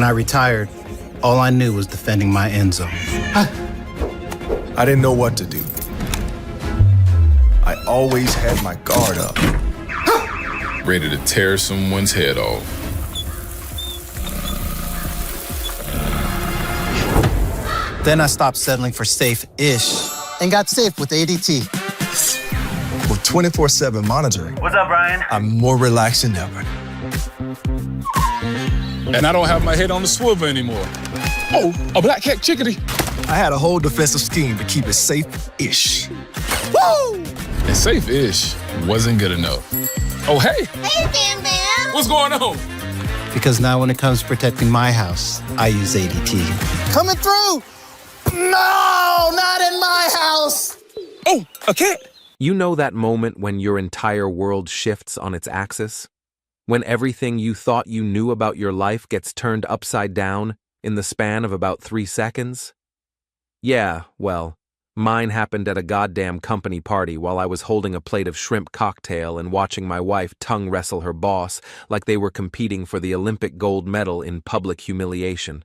I retired, all I knew was defending my end zone. I didn't know what to do. I always had my guard up. Ready to tear someone's head off. Then I stopped settling for safe-ish and got safe with ADT. With 24/7 monitoring, What's up, Brian? I'm more relaxed than ever. And I don't have my head on the swivel anymore. Oh, a black cat chickadee. I had a whole defensive scheme to keep it safe-ish. Woo! And safe-ish wasn't good enough. Oh, hey! Hey, Bam Bam! What's going on? Because now when it comes to protecting my house, I use ADT. Coming through! No, not in my house! Oh, a cat! You know that moment when your entire world shifts on its axis? When everything you thought you knew about your life gets turned upside down in the span of about 3 seconds? Yeah, well, mine happened at a goddamn company party while I was holding a plate of shrimp cocktail and watching my wife tongue wrestle her boss like they were competing for the Olympic gold medal in public humiliation.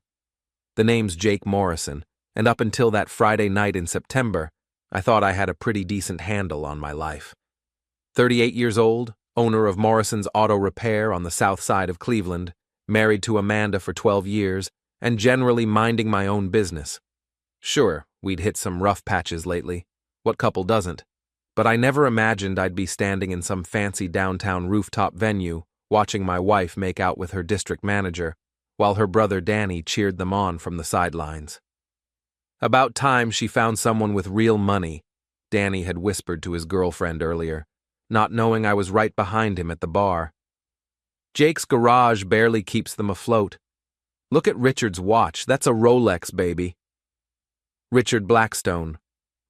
The name's Jake Morrison, and up until that Friday night in September, I thought I had a pretty decent handle on my life. 38 years old, owner of Morrison's Auto Repair on the south side of Cleveland, married to Amanda for 12 years, and generally minding my own business. Sure, we'd hit some rough patches lately. What couple doesn't? But I never imagined I'd be standing in some fancy downtown rooftop venue, watching my wife make out with her district manager, while her brother Danny cheered them on from the sidelines. About time she found someone with real money, Danny had whispered to his girlfriend earlier, not knowing I was right behind him at the bar. Jake's garage barely keeps them afloat. Look at Richard's watch, that's a Rolex, baby. Richard Blackstone,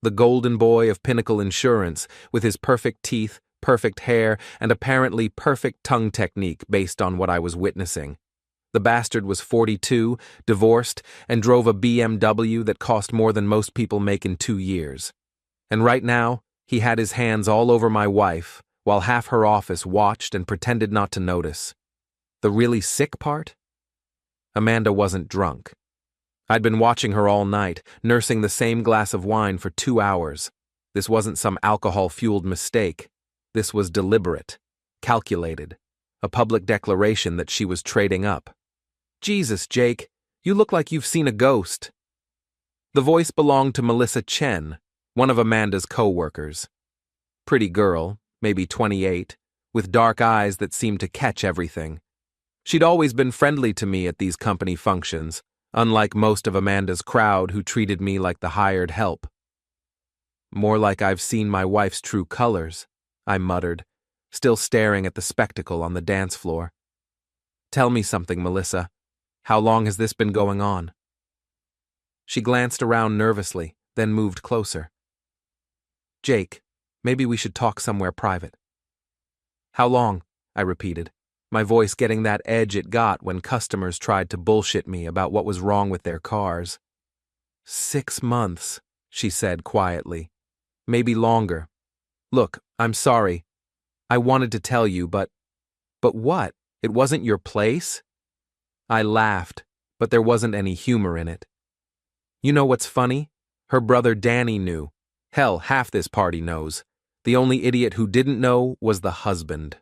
the golden boy of Pinnacle Insurance, with his perfect teeth, perfect hair, and apparently perfect tongue technique based on what I was witnessing. The bastard was 42, divorced, and drove a BMW that cost more than most people make in 2 years. And right now, he had his hands all over my wife, while half her office watched and pretended not to notice. The really sick part? Amanda wasn't drunk. I'd been watching her all night, nursing the same glass of wine for 2 hours. This wasn't some alcohol-fueled mistake. This was deliberate, calculated, a public declaration that she was trading up. Jesus, Jake, you look like you've seen a ghost. The voice belonged to Melissa Chen, one of Amanda's co-workers. Pretty girl, maybe 28, with dark eyes that seemed to catch everything. She'd always been friendly to me at these company functions, unlike most of Amanda's crowd who treated me like the hired help. More like I've seen my wife's true colors, I muttered, still staring at the spectacle on the dance floor. Tell me something, Melissa. How long has this been going on? She glanced around nervously, then moved closer. Jake, maybe we should talk somewhere private. How long? I repeated, my voice getting that edge it got when customers tried to bullshit me about what was wrong with their cars. 6 months, she said quietly. Maybe longer. Look, I'm sorry. I wanted to tell you, but what? It wasn't your place? I laughed, but there wasn't any humor in it. You know what's funny? Her brother Danny knew. Hell, half this party knows. The only idiot who didn't know was the husband.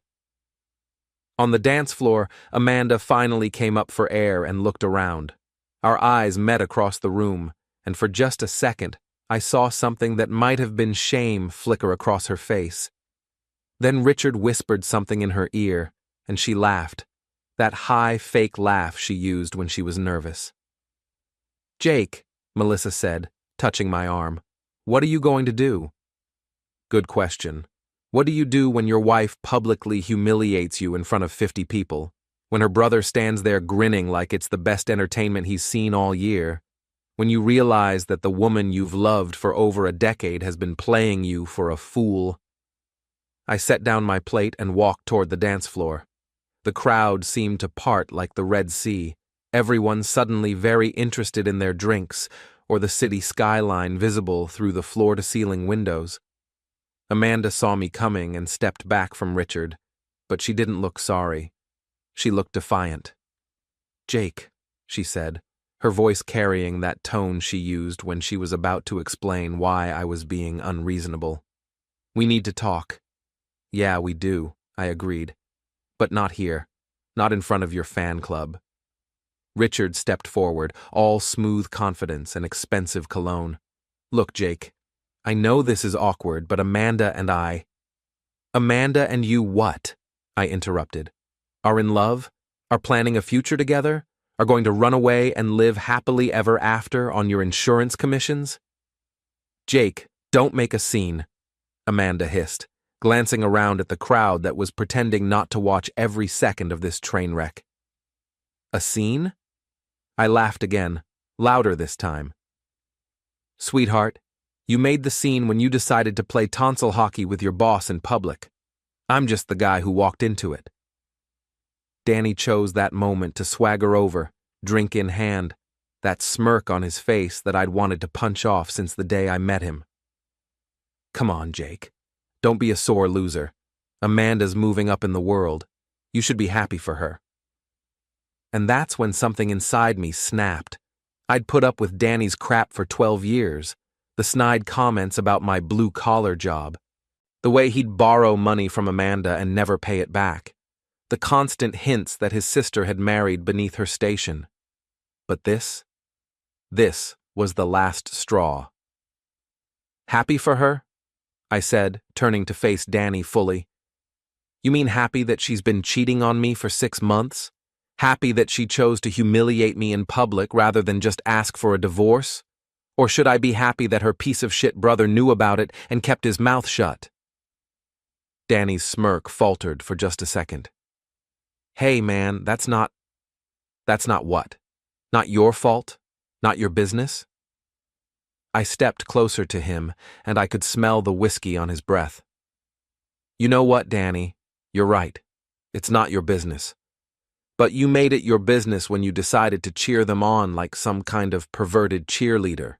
On the dance floor, Amanda finally came up for air and looked around. Our eyes met across the room, and for just a second, I saw something that might have been shame flicker across her face. Then Richard whispered something in her ear, and she laughed, that high, fake laugh she used when she was nervous. Jake, Melissa said, touching my arm, what are you going to do? Good question. What do you do when your wife publicly humiliates you in front of 50 people? When her brother stands there grinning like it's the best entertainment he's seen all year? When you realize that the woman you've loved for over a decade has been playing you for a fool? I set down my plate and walked toward the dance floor. The crowd seemed to part like the Red Sea, everyone suddenly very interested in their drinks or the city skyline visible through the floor-to-ceiling windows. Amanda saw me coming and stepped back from Richard, but she didn't look sorry. She looked defiant. Jake, she said, her voice carrying that tone she used when she was about to explain why I was being unreasonable. We need to talk. Yeah, we do, I agreed. But not here. Not in front of your fan club. Richard stepped forward, all smooth confidence and expensive cologne. Look, Jake, I know this is awkward, but Amanda and I— Amanda and you what? I interrupted. Are in love? Are planning a future together? Are going to run away and live happily ever after on your insurance commissions? Jake, don't make a scene, Amanda hissed, glancing around at the crowd that was pretending not to watch every second of this train wreck. A scene? I laughed again, louder this time. Sweetheart, you made the scene when you decided to play tonsil hockey with your boss in public. I'm just the guy who walked into it. Danny chose that moment to swagger over, drink in hand, that smirk on his face that I'd wanted to punch off since the day I met him. Come on, Jake. Don't be a sore loser. Amanda's moving up in the world. You should be happy for her. And that's when something inside me snapped. I'd put up with Danny's crap for 12 years, the snide comments about my blue-collar job, the way he'd borrow money from Amanda and never pay it back, the constant hints that his sister had married beneath her station. But this was the last straw. Happy for her? I said, turning to face Danny fully. You mean happy that she's been cheating on me for 6 months? Happy that she chose to humiliate me in public rather than just ask for a divorce? Or should I be happy that her piece of shit brother knew about it and kept his mouth shut? Danny's smirk faltered for just a second. Hey man, that's not what? Not your fault? Not your business? I stepped closer to him, and I could smell the whiskey on his breath. You know what, Danny? You're right. It's not your business. But you made it your business when you decided to cheer them on like some kind of perverted cheerleader.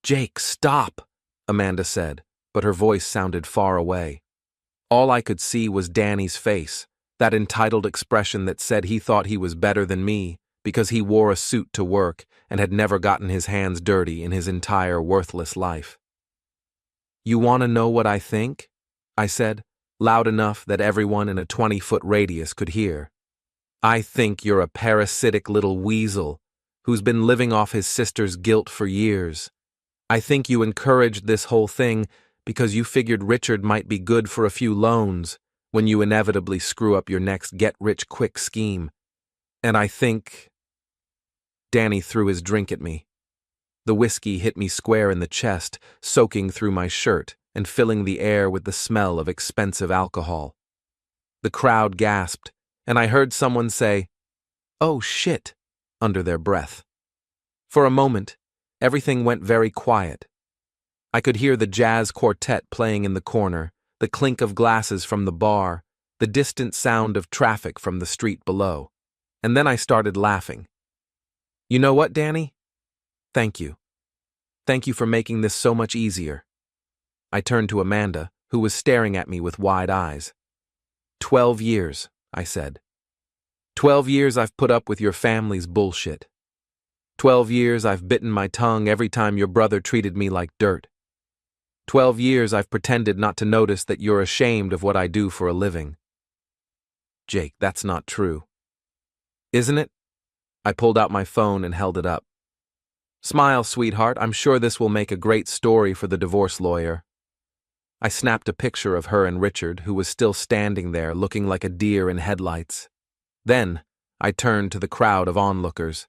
Jake, stop, Amanda said, but her voice sounded far away. All I could see was Danny's face, that entitled expression that said he thought he was better than me because he wore a suit to work and had never gotten his hands dirty in his entire worthless life. You want to know what I think? I said, loud enough that everyone in a 20-foot radius could hear. I think you're a parasitic little weasel who's been living off his sister's guilt for years. I think you encouraged this whole thing because you figured Richard might be good for a few loans when you inevitably screw up your next get-rich-quick scheme. And I think— Danny threw his drink at me. The whiskey hit me square in the chest, soaking through my shirt and filling the air with the smell of expensive alcohol. The crowd gasped, and I heard someone say, "Oh shit," under their breath. For a moment, everything went very quiet. I could hear the jazz quartet playing in the corner, the clink of glasses from the bar, the distant sound of traffic from the street below. And then I started laughing. You know what, Danny? Thank you. Thank you for making this so much easier. I turned to Amanda, who was staring at me with wide eyes. 12 years, I said. 12 years I've put up with your family's bullshit. 12 years I've bitten my tongue every time your brother treated me like dirt. 12 years I've pretended not to notice that you're ashamed of what I do for a living. Jake, that's not true. Isn't it? I pulled out my phone and held it up. Smile, sweetheart. I'm sure this will make a great story for the divorce lawyer. I snapped a picture of her and Richard, who was still standing there looking like a deer in headlights. Then, I turned to the crowd of onlookers.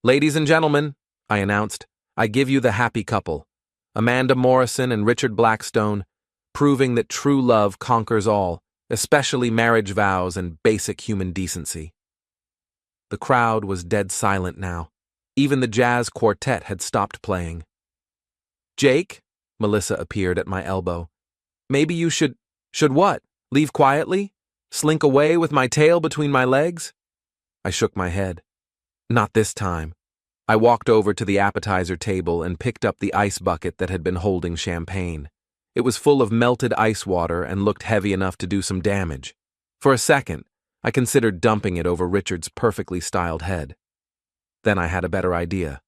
Ladies and gentlemen, I announced, I give you the happy couple, Amanda Morrison and Richard Blackstone, proving that true love conquers all, especially marriage vows and basic human decency. The crowd was dead silent now. Even the jazz quartet had stopped playing. Jake, Melissa appeared at my elbow. Maybe you should what? Leave quietly? Slink away with my tail between my legs? I shook my head. Not this time. I walked over to the appetizer table and picked up the ice bucket that had been holding champagne. It was full of melted ice water and looked heavy enough to do some damage. For a second, I considered dumping it over Richard's perfectly styled head. Then I had a better idea.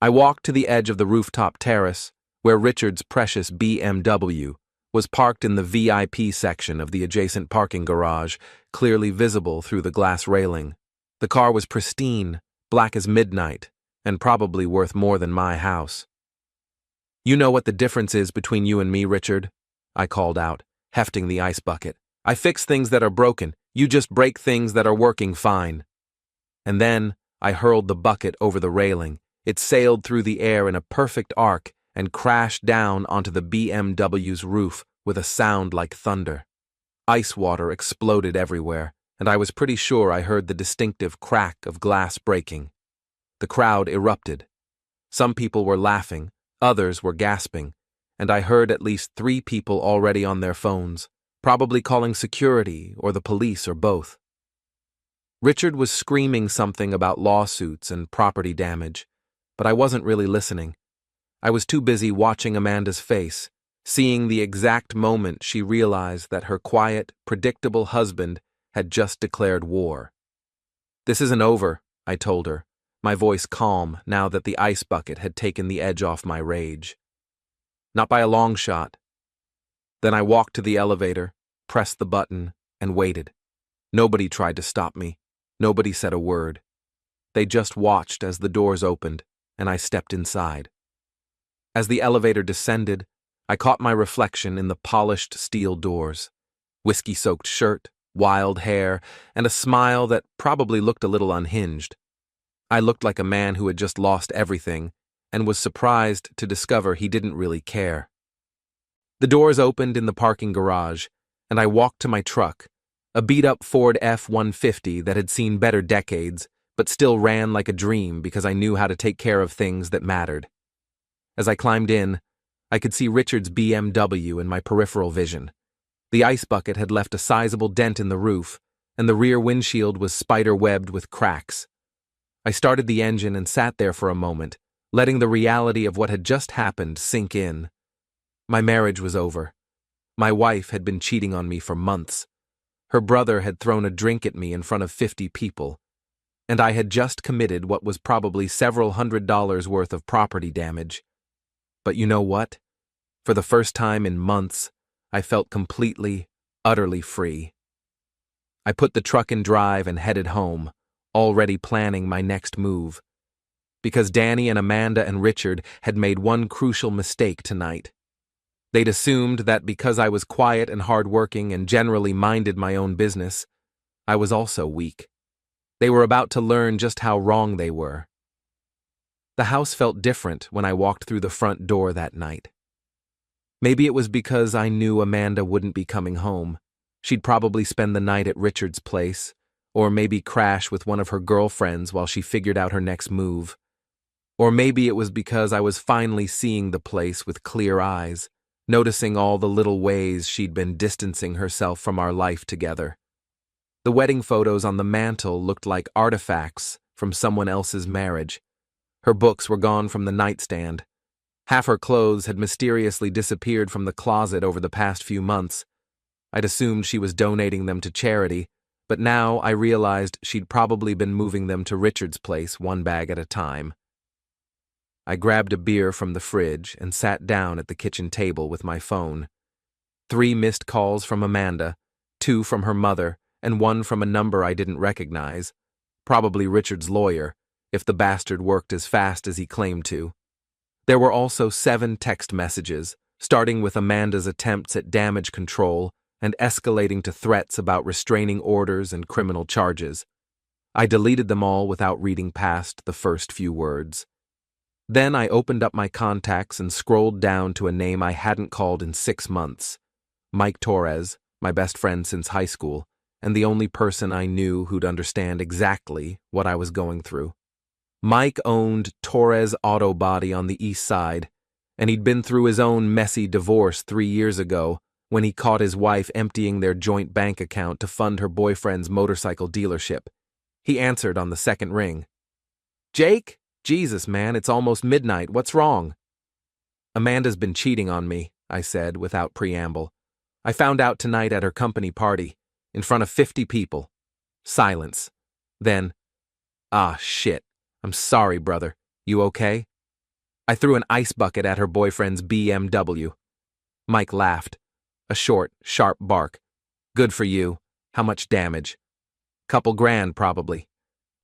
I walked to the edge of the rooftop terrace, where Richard's precious BMW was parked in the VIP section of the adjacent parking garage, clearly visible through the glass railing. The car was pristine, black as midnight, and probably worth more than my house. "You know what the difference is between you and me, Richard?" I called out, hefting the ice bucket. "I fix things that are broken. You just break things that are working fine." And then I hurled the bucket over the railing. It sailed through the air in a perfect arc and crashed down onto the BMW's roof with a sound like thunder. Ice water exploded everywhere, and I was pretty sure I heard the distinctive crack of glass breaking. The crowd erupted. Some people were laughing, others were gasping, and I heard at least 3 people already on their phones, probably calling security or the police or both. Richard was screaming something about lawsuits and property damage, but I wasn't really listening. I was too busy watching Amanda's face, seeing the exact moment she realized that her quiet, predictable husband had just declared war. "This isn't over," I told her, my voice calm now that the ice bucket had taken the edge off my rage. "Not by a long shot." Then I walked to the elevator, pressed the button, and waited. Nobody tried to stop me. Nobody said a word. They just watched as the doors opened, and I stepped inside. As the elevator descended, I caught my reflection in the polished steel doors. Whiskey-soaked shirt, wild hair, and a smile that probably looked a little unhinged. I looked like a man who had just lost everything and was surprised to discover he didn't really care. The doors opened in the parking garage, and I walked to my truck, a beat-up Ford F-150 that had seen better decades, but still ran like a dream because I knew how to take care of things that mattered. As I climbed in, I could see Richard's BMW in my peripheral vision. The ice bucket had left a sizable dent in the roof, and the rear windshield was spider-webbed with cracks. I started the engine and sat there for a moment, letting the reality of what had just happened sink in. My marriage was over. My wife had been cheating on me for months. Her brother had thrown a drink at me in front of 50 people. And I had just committed what was probably several $100s worth of property damage. But you know what? For the first time in months, I felt completely, utterly free. I put the truck in drive and headed home, already planning my next move. Because Danny and Amanda and Richard had made one crucial mistake tonight. They'd assumed that because I was quiet and hardworking and generally minded my own business, I was also weak. They were about to learn just how wrong they were. The house felt different when I walked through the front door that night. Maybe it was because I knew Amanda wouldn't be coming home. She'd probably spend the night at Richard's place, or maybe crash with one of her girlfriends while she figured out her next move. Or maybe it was because I was finally seeing the place with clear eyes, noticing all the little ways she'd been distancing herself from our life together. The wedding photos on the mantel looked like artifacts from someone else's marriage. Her books were gone from the nightstand. Half her clothes had mysteriously disappeared from the closet over the past few months. I'd assumed she was donating them to charity, but now I realized she'd probably been moving them to Richard's place one bag at a time. I grabbed a beer from the fridge and sat down at the kitchen table with my phone. 3 missed calls from Amanda, 2 from her mother, and 1 from a number I didn't recognize, probably Richard's lawyer, if the bastard worked as fast as he claimed to. There were also 7 text messages, starting with Amanda's attempts at damage control and escalating to threats about restraining orders and criminal charges. I deleted them all without reading past the first few words. Then I opened up my contacts and scrolled down to a name I hadn't called in 6 months. Mike Torres, my best friend since high school, and the only person I knew who'd understand exactly what I was going through. Mike owned Torres Auto Body on the east side, and he'd been through his own messy divorce 3 years ago when he caught his wife emptying their joint bank account to fund her boyfriend's motorcycle dealership. He answered on the second ring. "Jake? Jesus, man, it's almost midnight. What's wrong?" "Amanda's been cheating on me," I said without preamble. "I found out tonight at her company party, in front of 50 people. Silence. Then, "Ah, shit. I'm sorry, brother. You okay? I threw an ice bucket at her boyfriend's BMW. Mike laughed. A short, sharp bark. Good for you. How much damage? Couple grand, probably.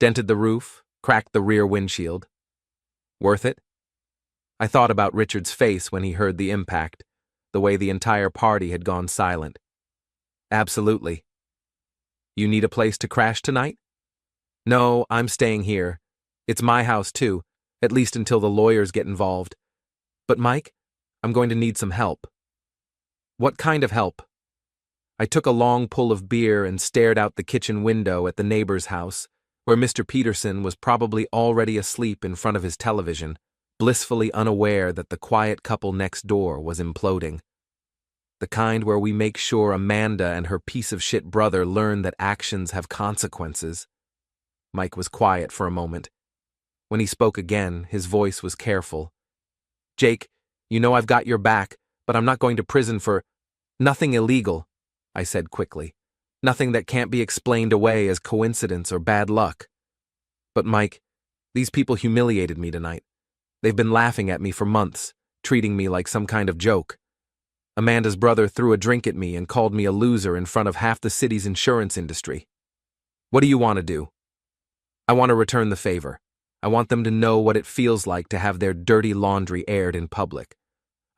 Dented the roof, cracked the rear windshield. Worth it? I thought about Richard's face when he heard the impact, the way the entire party had gone silent. Absolutely. You need a place to crash tonight? No, I'm staying here. It's my house too, at least until the lawyers get involved. But Mike, I'm going to need some help. What kind of help? I took a long pull of beer and stared out the kitchen window at the neighbor's house, where Mr. Peterson was probably already asleep in front of his television, blissfully unaware that the quiet couple next door was imploding. The kind where we make sure Amanda and her piece-of-shit brother learn that actions have consequences. Mike was quiet for a moment. When he spoke again, his voice was careful. Jake, you know I've got your back, but I'm not going to prison for nothing illegal, I said quickly. Nothing that can't be explained away as coincidence or bad luck. But Mike, these people humiliated me tonight. They've been laughing at me for months, treating me like some kind of joke. Amanda's brother threw a drink at me and called me a loser in front of half the city's insurance industry. What do you want to do? I want to return the favor. I want them to know what it feels like to have their dirty laundry aired in public.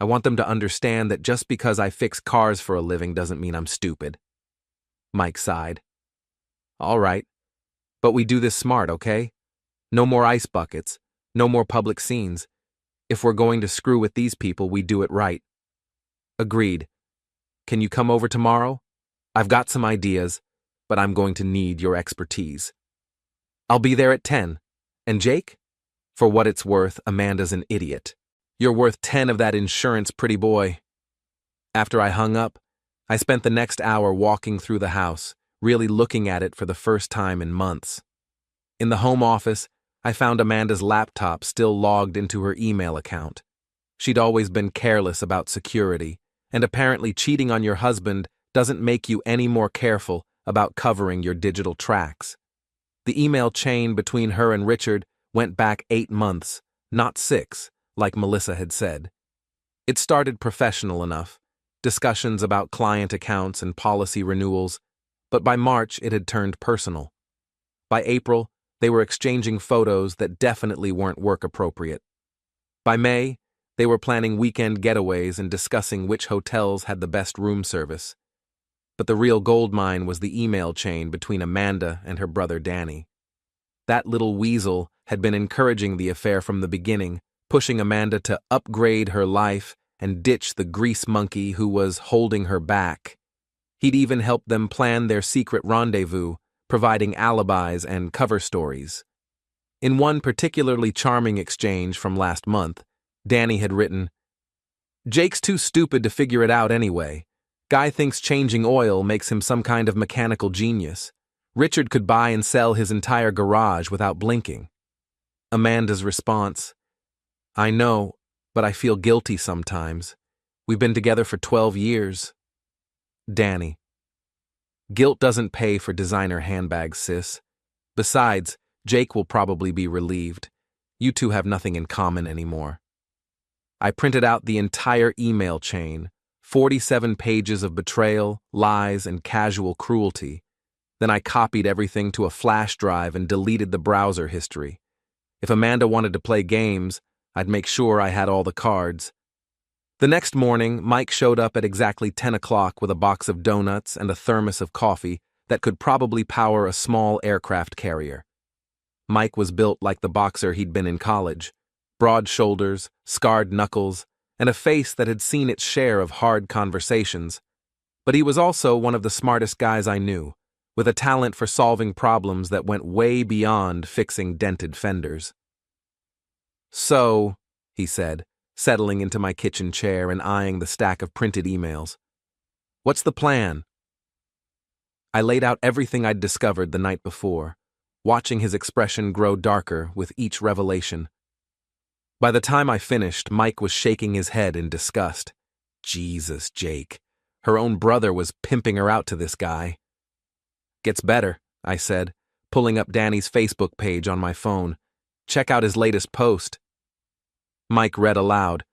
I want them to understand that just because I fix cars for a living doesn't mean I'm stupid. Mike sighed. All right. But we do this smart, okay? No more ice buckets. No more public scenes. If we're going to screw with these people, we do it right. Agreed. Can you come over tomorrow? I've got some ideas, but I'm going to need your expertise. I'll be there at 10. And Jake? For what it's worth, Amanda's an idiot. You're worth 10 of that insurance, pretty boy. After I hung up, I spent the next hour walking through the house, really looking at it for the first time in months. In the home office, I found Amanda's laptop still logged into her email account. She'd always been careless about security, and apparently cheating on your husband doesn't make you any more careful about covering your digital tracks. The email chain between her and Richard went back 8 months, not 6, like Melissa had said. It started professional enough, discussions about client accounts and policy renewals, but by March it had turned personal. By April, they were exchanging photos that definitely weren't work-appropriate. By May, they were planning weekend getaways and discussing which hotels had the best room service. But the real goldmine was the email chain between Amanda and her brother Danny. That little weasel had been encouraging the affair from the beginning, pushing Amanda to upgrade her life and ditch the grease monkey who was holding her back. He'd even helped them plan their secret rendezvous, providing alibis and cover stories. In one particularly charming exchange from last month, Danny had written, "Jake's too stupid to figure it out anyway. Guy thinks changing oil makes him some kind of mechanical genius. Richard could buy and sell his entire garage without blinking." Amanda's response, "I know, but I feel guilty sometimes. We've been together for 12 years. Danny, guilt doesn't pay for designer handbags, sis. Besides, Jake will probably be relieved. You two have nothing in common anymore." I printed out the entire email chain, 47 pages of betrayal, lies, and casual cruelty. Then I copied everything to a flash drive and deleted the browser history. If Amanda wanted to play games, I'd make sure I had all the cards. The next morning, Mike showed up at exactly 10 o'clock with a box of donuts and a thermos of coffee that could probably power a small aircraft carrier. Mike was built like the boxer he'd been in college. Broad shoulders, scarred knuckles, and a face that had seen its share of hard conversations. But he was also one of the smartest guys I knew, with a talent for solving problems that went way beyond fixing dented fenders. "So," he said, settling into my kitchen chair and eyeing the stack of printed emails, "what's the plan?" I laid out everything I'd discovered the night before, watching his expression grow darker with each revelation. By the time I finished, Mike was shaking his head in disgust. Jesus, Jake. Her own brother was pimping her out to this guy. "Gets better," I said, pulling up Danny's Facebook page on my phone. Check out his latest post. Mike read aloud.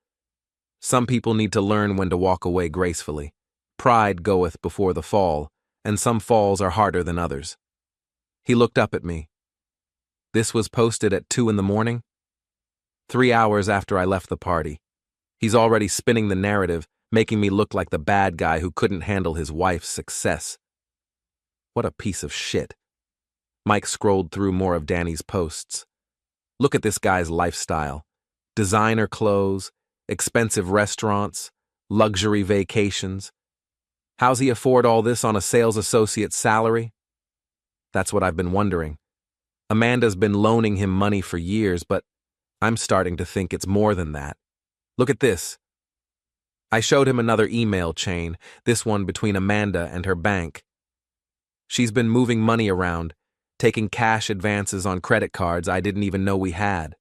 Some people need to learn when to walk away gracefully. Pride goeth before the fall, and some falls are harder than others. He looked up at me. This was posted at 2 a.m, 3 hours after I left the party. He's already spinning the narrative, making me look like the bad guy who couldn't handle his wife's success. What a piece of shit. Mike scrolled through more of Danny's posts. Look at this guy's lifestyle. Designer clothes, expensive restaurants, luxury vacations. How's he afford all this on a sales associate's salary? That's what I've been wondering. Amanda's been loaning him money for years, but I'm starting to think it's more than that. Look at this. I showed him another email chain, this one between Amanda and her bank. She's been moving money around, taking cash advances on credit cards I didn't even know we had.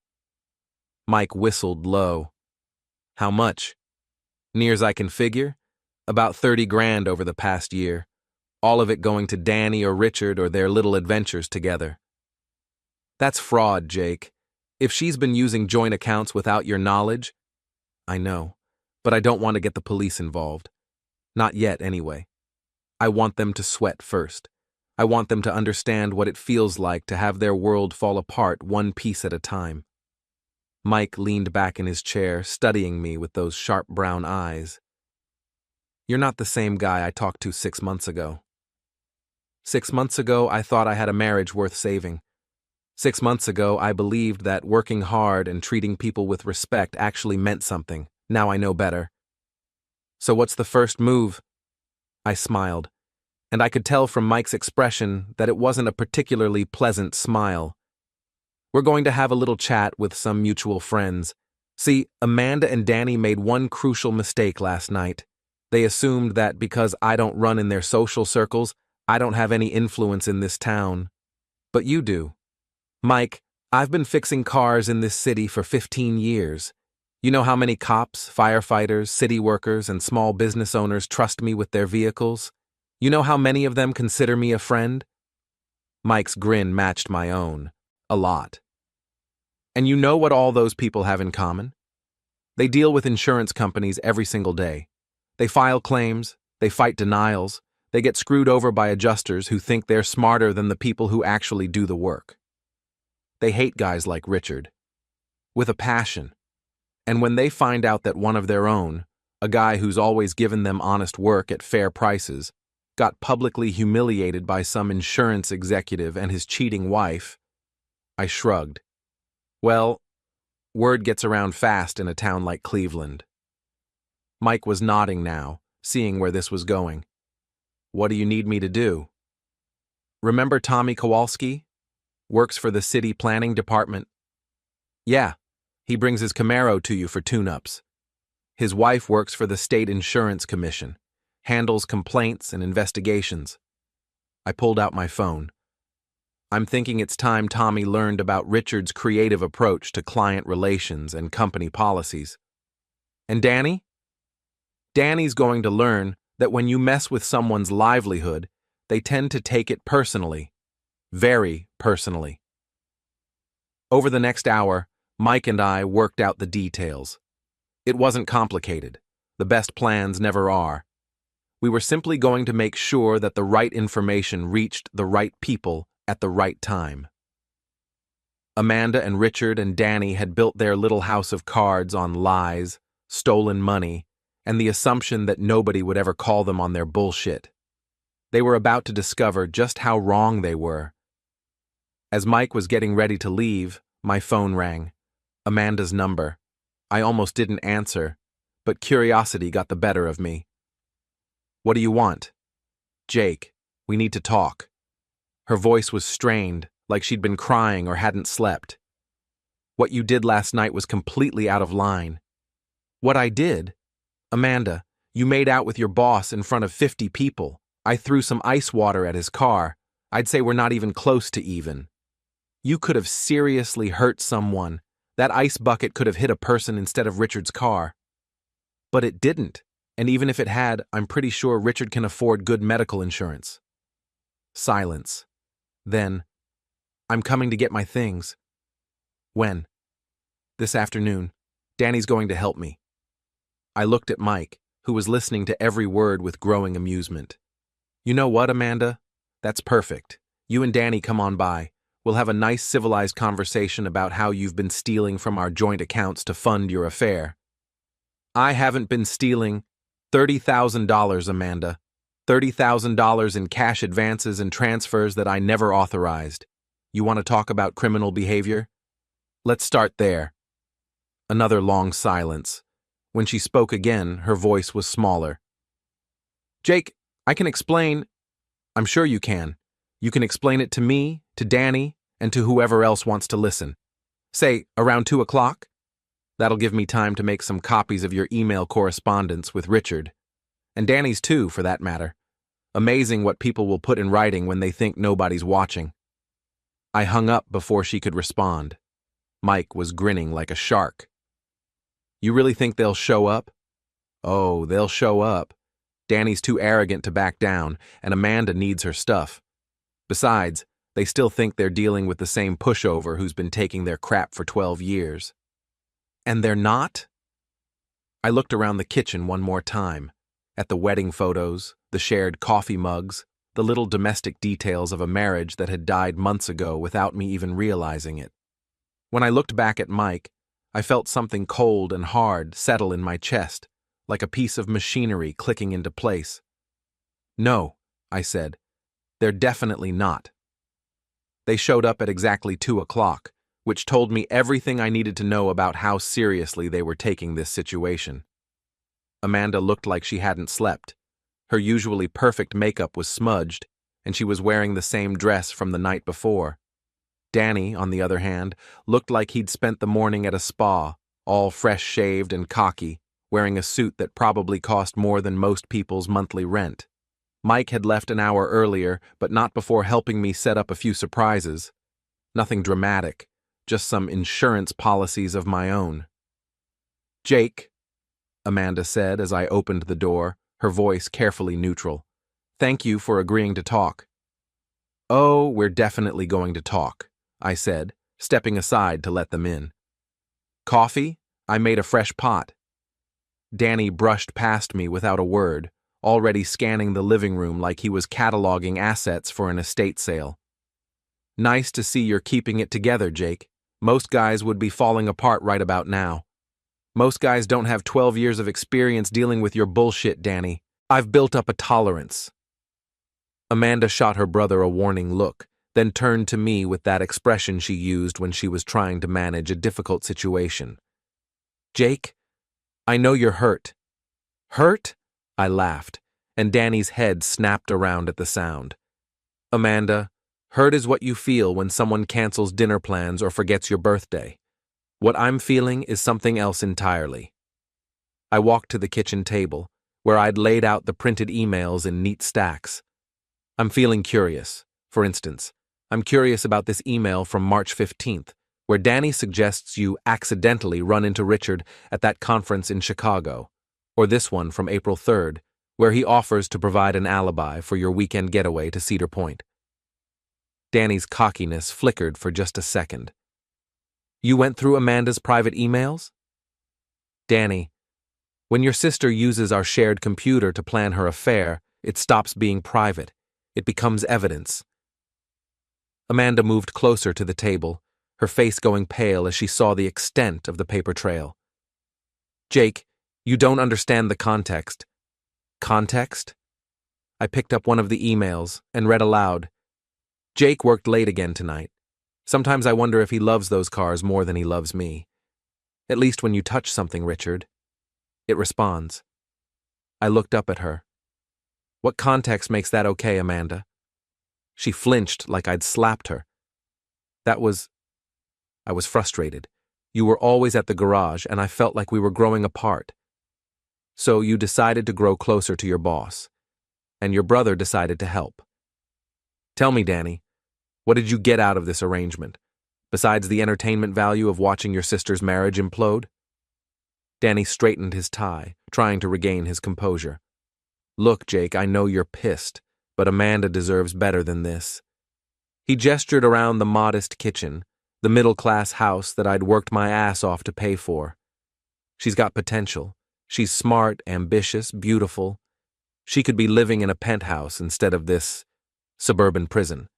Mike whistled low. How much? Near as I can figure, about 30 grand over the past year, all of it going to Danny or Richard or their little adventures together. That's fraud, Jake. If she's been using joint accounts without your knowledge, I know, but I don't want to get the police involved. Not yet, anyway. I want them to sweat first. I want them to understand what it feels like to have their world fall apart one piece at a time. Mike leaned back in his chair, studying me with those sharp brown eyes. You're not the same guy I talked to 6 months ago. 6 months ago, I thought I had a marriage worth saving. 6 months ago, I believed that working hard and treating people with respect actually meant something. Now I know better. So what's the first move? I smiled, and I could tell from Mike's expression that it wasn't a particularly pleasant smile. We're going to have a little chat with some mutual friends. See, Amanda and Danny made one crucial mistake last night. They assumed that because I don't run in their social circles, I don't have any influence in this town. But you do. Mike, I've been fixing cars in this city for 15 years. You know how many cops, firefighters, city workers, and small business owners trust me with their vehicles? You know how many of them consider me a friend? Mike's grin matched my own. A lot. And you know what all those people have in common? They deal with insurance companies every single day. They file claims, they fight denials, they get screwed over by adjusters who think they're smarter than the people who actually do the work. They hate guys like Richard. With a passion. And when they find out that one of their own, a guy who's always given them honest work at fair prices, got publicly humiliated by some insurance executive and his cheating wife, I shrugged. Well, word gets around fast in a town like Cleveland. Mike was nodding now, seeing where this was going. What do you need me to do? Remember Tommy Kowalski? Works for the city planning department. Yeah, he brings his Camaro to you for tune-ups. His wife works for the State Insurance Commission, handles complaints and investigations. I pulled out my phone. I'm thinking it's time Tommy learned about Richard's creative approach to client relations and company policies. And Danny? Danny's going to learn that when you mess with someone's livelihood, they tend to take it personally. Very personally. Over the next hour, Mike and I worked out the details. It wasn't complicated. The best plans never are. We were simply going to make sure that the right information reached the right people at the right time. Amanda and Richard and Danny had built their little house of cards on lies, stolen money, and the assumption that nobody would ever call them on their bullshit. They were about to discover just how wrong they were. As Mike was getting ready to leave, my phone rang. Amanda's number. I almost didn't answer, but curiosity got the better of me. What do you want? Jake, we need to talk. Her voice was strained, like she'd been crying or hadn't slept. What you did last night was completely out of line. What I did? Amanda, you made out with your boss in front of 50 people. I threw some ice water at his car. I'd say we're not even close to even. You could have seriously hurt someone. That ice bucket could have hit a person instead of Richard's car. But it didn't, and even if it had, I'm pretty sure Richard can afford good medical insurance. Silence. Then, I'm coming to get my things. When? This afternoon. Danny's going to help me. I looked at Mike, who was listening to every word with growing amusement. You know what, Amanda? That's perfect. You and Danny come on by. We'll have a nice civilized conversation about how you've been stealing from our joint accounts to fund your affair. I haven't been stealing. $30,000, Amanda. $30,000 in cash advances and transfers that I never authorized. You want to talk about criminal behavior? Let's start there. Another long silence. When she spoke again, her voice was smaller. Jake, I can explain. I'm sure you can. You can explain it to me, to Danny, and to whoever else wants to listen. Say, around 2 o'clock? That'll give me time to make some copies of your email correspondence with Richard. And Danny's too, for that matter. Amazing what people will put in writing when they think nobody's watching. I hung up before she could respond. Mike was grinning like a shark. You really think they'll show up? Oh, they'll show up. Danny's too arrogant to back down, and Amanda needs her stuff. Besides, they still think they're dealing with the same pushover who's been taking their crap for 12 years. And they're not? I looked around the kitchen one more time, at the wedding photos, the shared coffee mugs, the little domestic details of a marriage that had died months ago without me even realizing it. When I looked back at Mike, I felt something cold and hard settle in my chest, like a piece of machinery clicking into place. No, I said, they're definitely not. They showed up at exactly 2 o'clock, which told me everything I needed to know about how seriously they were taking this situation. Amanda looked like she hadn't slept. Her usually perfect makeup was smudged, and she was wearing the same dress from the night before. Danny, on the other hand, looked like he'd spent the morning at a spa, all fresh-shaved and cocky, wearing a suit that probably cost more than most people's monthly rent. Mike had left an hour earlier, but not before helping me set up a few surprises. Nothing dramatic, just some insurance policies of my own. Jake, Amanda said as I opened the door, her voice carefully neutral. Thank you for agreeing to talk. Oh, we're definitely going to talk, I said, stepping aside to let them in. Coffee? I made a fresh pot. Danny brushed past me without a word, already scanning the living room like he was cataloging assets for an estate sale. Nice to see you're keeping it together, Jake. Most guys would be falling apart right about now. Most guys don't have 12 years of experience dealing with your bullshit, Danny. I've built up a tolerance. Amanda shot her brother a warning look, then turned to me with that expression she used when she was trying to manage a difficult situation. Jake, I know you're hurt. Hurt? I laughed, and Danny's head snapped around at the sound. Amanda, hurt is what you feel when someone cancels dinner plans or forgets your birthday. What I'm feeling is something else entirely. I walked to the kitchen table, where I'd laid out the printed emails in neat stacks. I'm feeling curious. For instance, I'm curious about this email from March 15th, where Danny suggests you accidentally run into Richard at that conference in Chicago, or this one from April 3rd, where he offers to provide an alibi for your weekend getaway to Cedar Point. Danny's cockiness flickered for just a second. You went through Amanda's private emails? Danny, when your sister uses our shared computer to plan her affair, it stops being private. It becomes evidence. Amanda moved closer to the table, her face going pale as she saw the extent of the paper trail. Jake, you don't understand the context. Context? I picked up one of the emails and read aloud. Jake worked late again tonight. Sometimes I wonder if he loves those cars more than he loves me. At least when you touch something, Richard. It responds. I looked up at her. What context makes that okay, Amanda? She flinched like I'd slapped her. I was frustrated. You were always at the garage, and I felt like we were growing apart. So you decided to grow closer to your boss, and your brother decided to help. Tell me, Danny, what did you get out of this arrangement, besides the entertainment value of watching your sister's marriage implode? Danny straightened his tie, trying to regain his composure. Look, Jake, I know you're pissed, but Amanda deserves better than this. He gestured around the modest kitchen, the middle-class house that I'd worked my ass off to pay for. She's got potential. She's smart, ambitious, beautiful. She could be living in a penthouse instead of this suburban prison.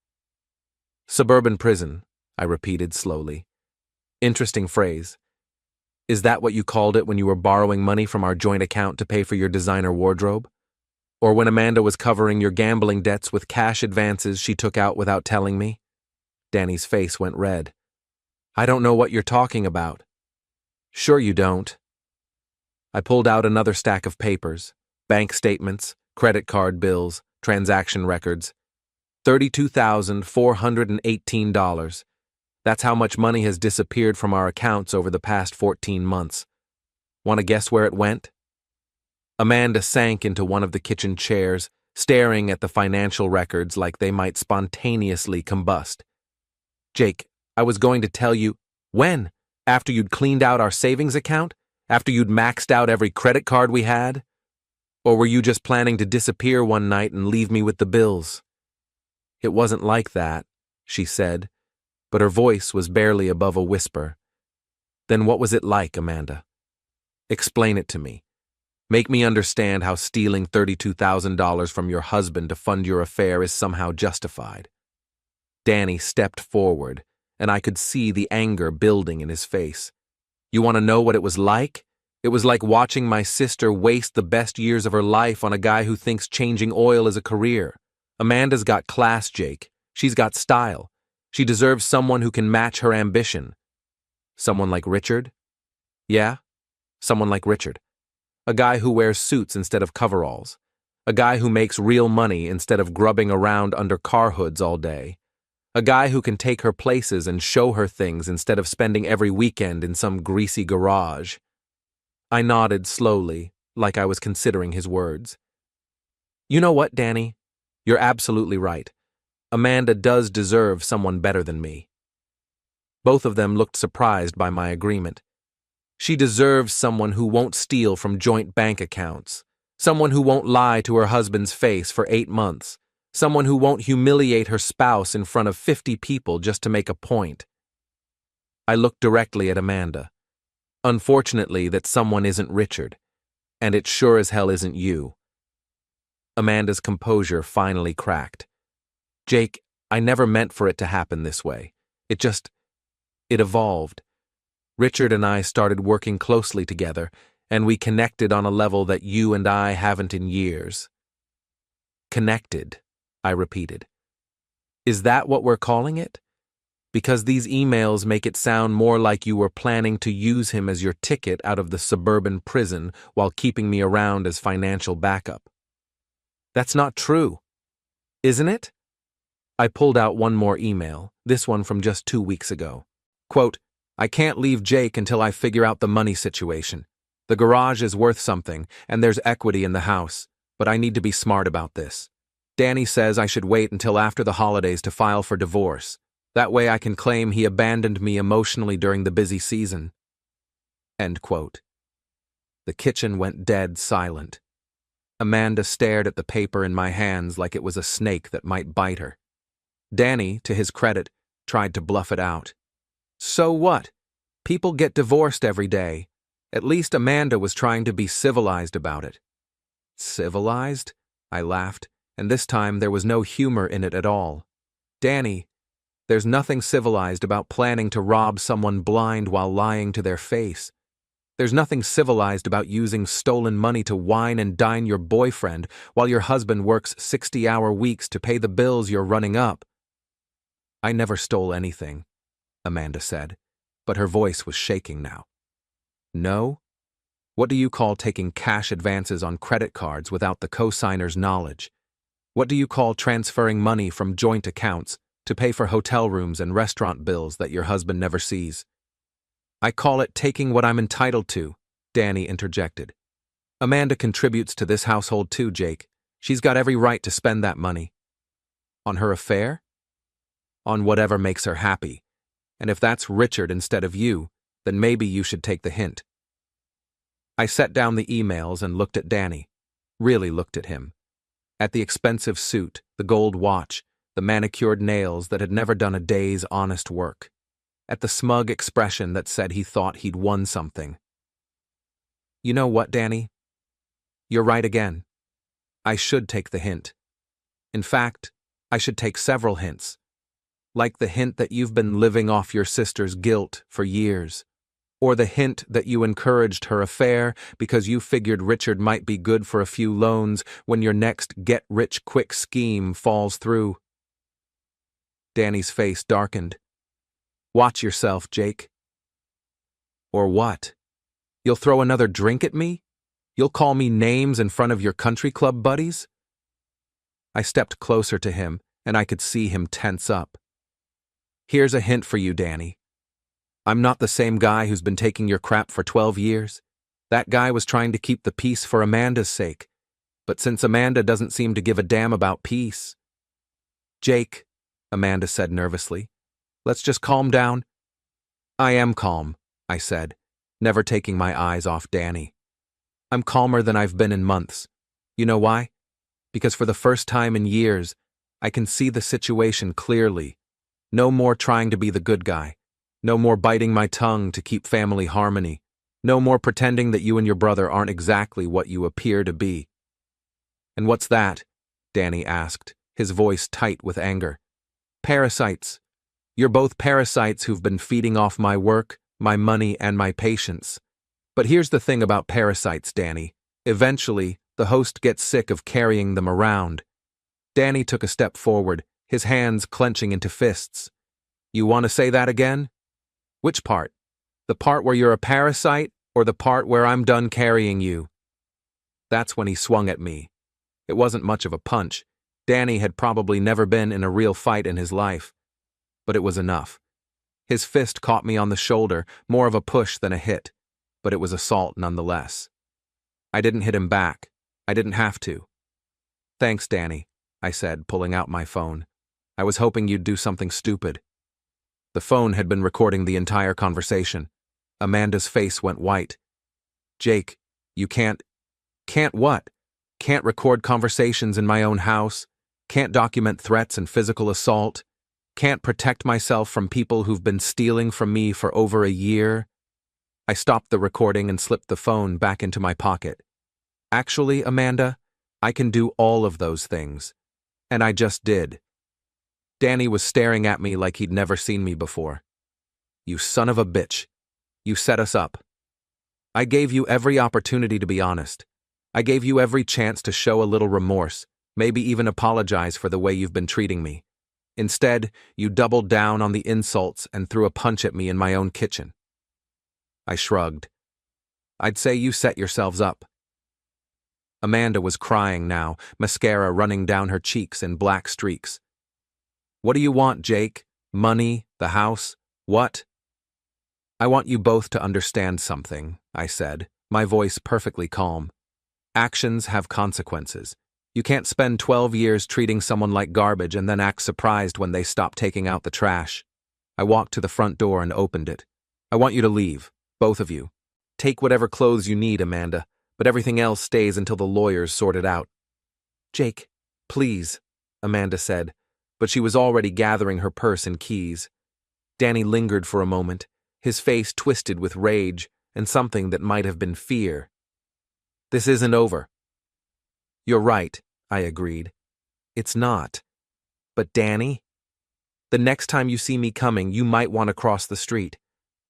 Suburban prison, I repeated slowly. Interesting phrase. Is that what you called it when you were borrowing money from our joint account to pay for your designer wardrobe? Or when Amanda was covering your gambling debts with cash advances she took out without telling me? Danny's face went red. I don't know what you're talking about. Sure you don't. I pulled out another stack of papers, bank statements, credit card bills, transaction records. $32,418. That's how much money has disappeared from our accounts over the past 14 months. Want to guess where it went? Amanda sank into one of the kitchen chairs, staring at the financial records like they might spontaneously combust. Jake, I was going to tell you. When? After you'd cleaned out our savings account? After you'd maxed out every credit card we had? Or were you just planning to disappear one night and leave me with the bills? It wasn't like that, she said, but her voice was barely above a whisper. Then what was it like, Amanda? Explain it to me. Make me understand how stealing $32,000 from your husband to fund your affair is somehow justified. Danny stepped forward, and I could see the anger building in his face. You want to know what it was like? It was like watching my sister waste the best years of her life on a guy who thinks changing oil is a career. Amanda's got class, Jake. She's got style. She deserves someone who can match her ambition. Someone like Richard? Yeah, someone like Richard. A guy who wears suits instead of coveralls. A guy who makes real money instead of grubbing around under car hoods all day. A guy who can take her places and show her things instead of spending every weekend in some greasy garage. I nodded slowly, like I was considering his words. You know what, Danny? You're absolutely right. Amanda does deserve someone better than me. Both of them looked surprised by my agreement. She deserves someone who won't steal from joint bank accounts, someone who won't lie to her husband's face for 8 months, someone who won't humiliate her spouse in front of 50 people just to make a point. I looked directly at Amanda. Unfortunately, that someone isn't Richard, and it sure as hell isn't you. Amanda's composure finally cracked. Jake, I never meant for it to happen this way. It evolved. Richard and I started working closely together, and we connected on a level that you and I haven't in years. Connected, I repeated. Is that what we're calling it? Because these emails make it sound more like you were planning to use him as your ticket out of the suburban prison while keeping me around as financial backup. That's not true, isn't it? I pulled out one more email, this one from just 2 weeks ago. Quote, I can't leave Jake until I figure out the money situation. The garage is worth something, and there's equity in the house, but I need to be smart about this. Danny says I should wait until after the holidays to file for divorce. That way I can claim he abandoned me emotionally during the busy season. End quote. The kitchen went dead silent. Amanda stared at the paper in my hands like it was a snake that might bite her. Danny, to his credit, tried to bluff it out. So what? People get divorced every day. At least Amanda was trying to be civilized about it. Civilized? I laughed, and this time there was no humor in it at all. Danny, there's nothing civilized about planning to rob someone blind while lying to their face. There's nothing civilized about using stolen money to wine and dine your boyfriend while your husband works 60-hour weeks to pay the bills you're running up. I never stole anything, Amanda said, but her voice was shaking now. No? What do you call taking cash advances on credit cards without the co-signer's knowledge? What do you call transferring money from joint accounts to pay for hotel rooms and restaurant bills that your husband never sees? I call it taking what I'm entitled to, Danny interjected. Amanda contributes to this household too, Jake. She's got every right to spend that money. On her affair? On whatever makes her happy. And if that's Richard instead of you, then maybe you should take the hint. I set down the emails and looked at Danny. Really looked at him. At the expensive suit, the gold watch, the manicured nails that had never done a day's honest work. at the smug expression that said he thought he'd won something. You know what, Danny? You're right again. I should take the hint. In fact, I should take several hints. Like the hint that you've been living off your sister's guilt for years. Or the hint that you encouraged her affair because you figured Richard might be good for a few loans when your next get-rich-quick scheme falls through. Danny's face darkened. Watch yourself, Jake. Or what? You'll throw another drink at me? You'll call me names in front of your country club buddies? I stepped closer to him, and I could see him tense up. Here's a hint for you, Danny. I'm not the same guy who's been taking your crap for 12 years. That guy was trying to keep the peace for Amanda's sake. But since Amanda doesn't seem to give a damn about peace... Jake, Amanda said nervously, let's just calm down. I am calm, I said, never taking my eyes off Danny. I'm calmer than I've been in months. You know why? Because for the first time in years, I can see the situation clearly. No more trying to be the good guy. No more biting my tongue to keep family harmony. No more pretending that you and your brother aren't exactly what you appear to be. And what's that? Danny asked, his voice tight with anger. Parasites. You're both parasites who've been feeding off my work, my money, and my patience. But here's the thing about parasites, Danny. Eventually, the host gets sick of carrying them around. Danny took a step forward, his hands clenching into fists. You want to say that again? Which part? The part where you're a parasite, or the part where I'm done carrying you? That's when he swung at me. It wasn't much of a punch. Danny had probably never been in a real fight in his life. But it was enough. His fist caught me on the shoulder, more of a push than a hit, but it was assault nonetheless. I didn't hit him back. I didn't have to. Thanks, Danny, I said, pulling out my phone. I was hoping you'd do something stupid. The phone had been recording the entire conversation. Amanda's face went white. Jake, you can't... Can't what? Can't record conversations in my own house? Can't document threats and physical assault? Can't protect myself from people who've been stealing from me for over a year? I stopped the recording and slipped the phone back into my pocket. Actually, Amanda, I can do all of those things. And I just did. Danny was staring at me like he'd never seen me before. You son of a bitch. You set us up. I gave you every opportunity to be honest. I gave you every chance to show a little remorse, maybe even apologize for the way you've been treating me. Instead, you doubled down on the insults and threw a punch at me in my own kitchen. I shrugged. I'd say you set yourselves up. Amanda was crying now, mascara running down her cheeks in black streaks. What do you want, Jake? Money? The house? What? I want you both to understand something, I said, my voice perfectly calm. Actions have consequences. You can't spend 12 years treating someone like garbage and then act surprised when they stop taking out the trash. I walked to the front door and opened it. I want you to leave, both of you. Take whatever clothes you need, Amanda, but everything else stays until the lawyers sort it out. Jake, please, Amanda said, but she was already gathering her purse and keys. Danny lingered for a moment, his face twisted with rage and something that might have been fear. This isn't over. You're right, I agreed. It's not. But Danny, the next time you see me coming, you might want to cross the street.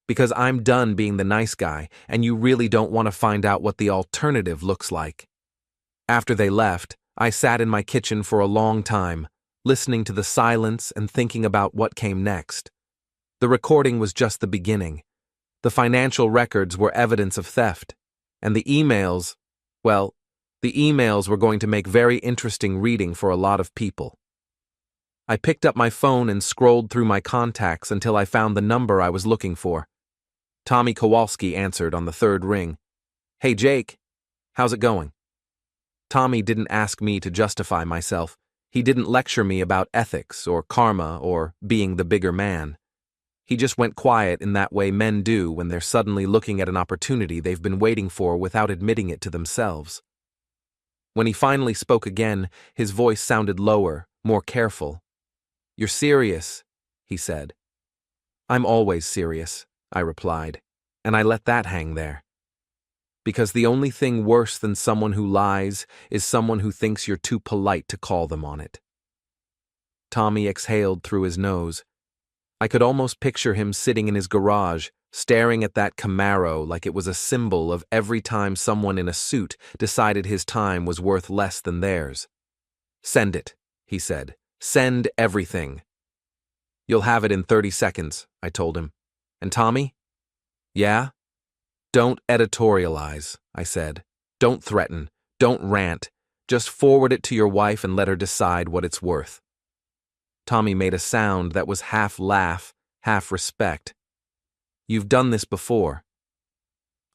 Because I'm done being the nice guy, and you really don't want to find out what the alternative looks like. After they left, I sat in my kitchen for a long time, listening to the silence and thinking about what came next. The recording was just the beginning. The financial records were evidence of theft. And the emails, well, the emails were going to make very interesting reading for a lot of people. I picked up my phone and scrolled through my contacts until I found the number I was looking for. Tommy Kowalski answered on the third ring. Hey, Jake. How's it going? Tommy didn't ask me to justify myself. He didn't lecture me about ethics or karma or being the bigger man. He just went quiet in that way men do when they're suddenly looking at an opportunity they've been waiting for without admitting it to themselves. When he finally spoke again, his voice sounded lower, more careful. You're serious, he said. I'm always serious, I replied, and I let that hang there. Because the only thing worse than someone who lies is someone who thinks you're too polite to call them on it. Tommy exhaled through his nose. I could almost picture him sitting in his garage, staring at that Camaro like it was a symbol of every time someone in a suit decided his time was worth less than theirs. "Send it," he said. "Send everything." "You'll have it in 30 seconds, I told him. "And Tommy?" "Yeah?" "Don't editorialize," I said. "Don't threaten. Don't rant. Just forward it to your wife and let her decide what it's worth." Tommy made a sound that was half laugh, half respect. "You've done this before."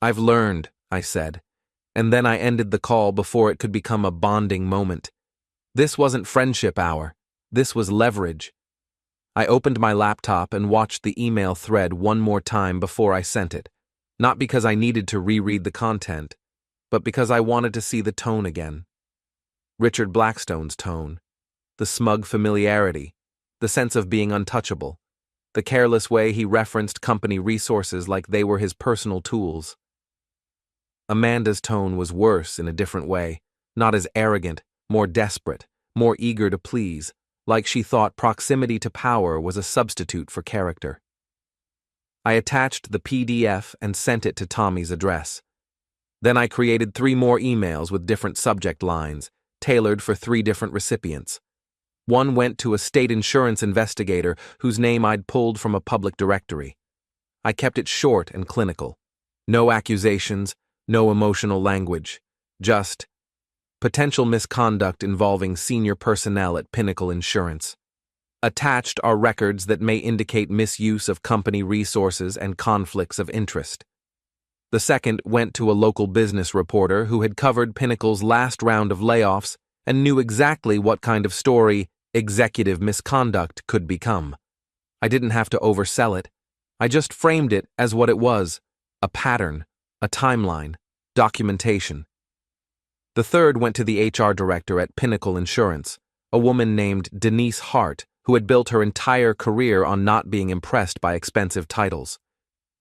"I've learned," I said, and then I ended the call before it could become a bonding moment. This wasn't friendship hour. This was leverage. I opened my laptop and watched the email thread one more time before I sent it, not because I needed to reread the content, but because I wanted to see the tone again. Richard Blackstone's tone. The smug familiarity. The sense of being untouchable. The careless way he referenced company resources like they were his personal tools. Amanda's tone was worse in a different way, not as arrogant, more desperate, more eager to please, like she thought proximity to power was a substitute for character. I attached the PDF and sent it to Tommy's address. Then I created 3 more emails with different subject lines, tailored for 3 different recipients. One went to a state insurance investigator whose name I'd pulled from a public directory. I kept it short and clinical. No accusations, no emotional language, just potential misconduct involving senior personnel at Pinnacle Insurance. Attached are records that may indicate misuse of company resources and conflicts of interest. The second went to a local business reporter who had covered Pinnacle's last round of layoffs and knew exactly what kind of story executive misconduct could become. I didn't have to oversell it. I just framed it as what it was: a pattern, a timeline, documentation. The third went to the HR director at Pinnacle Insurance, a woman named Denise Hart, who had built her entire career on not being impressed by expensive titles.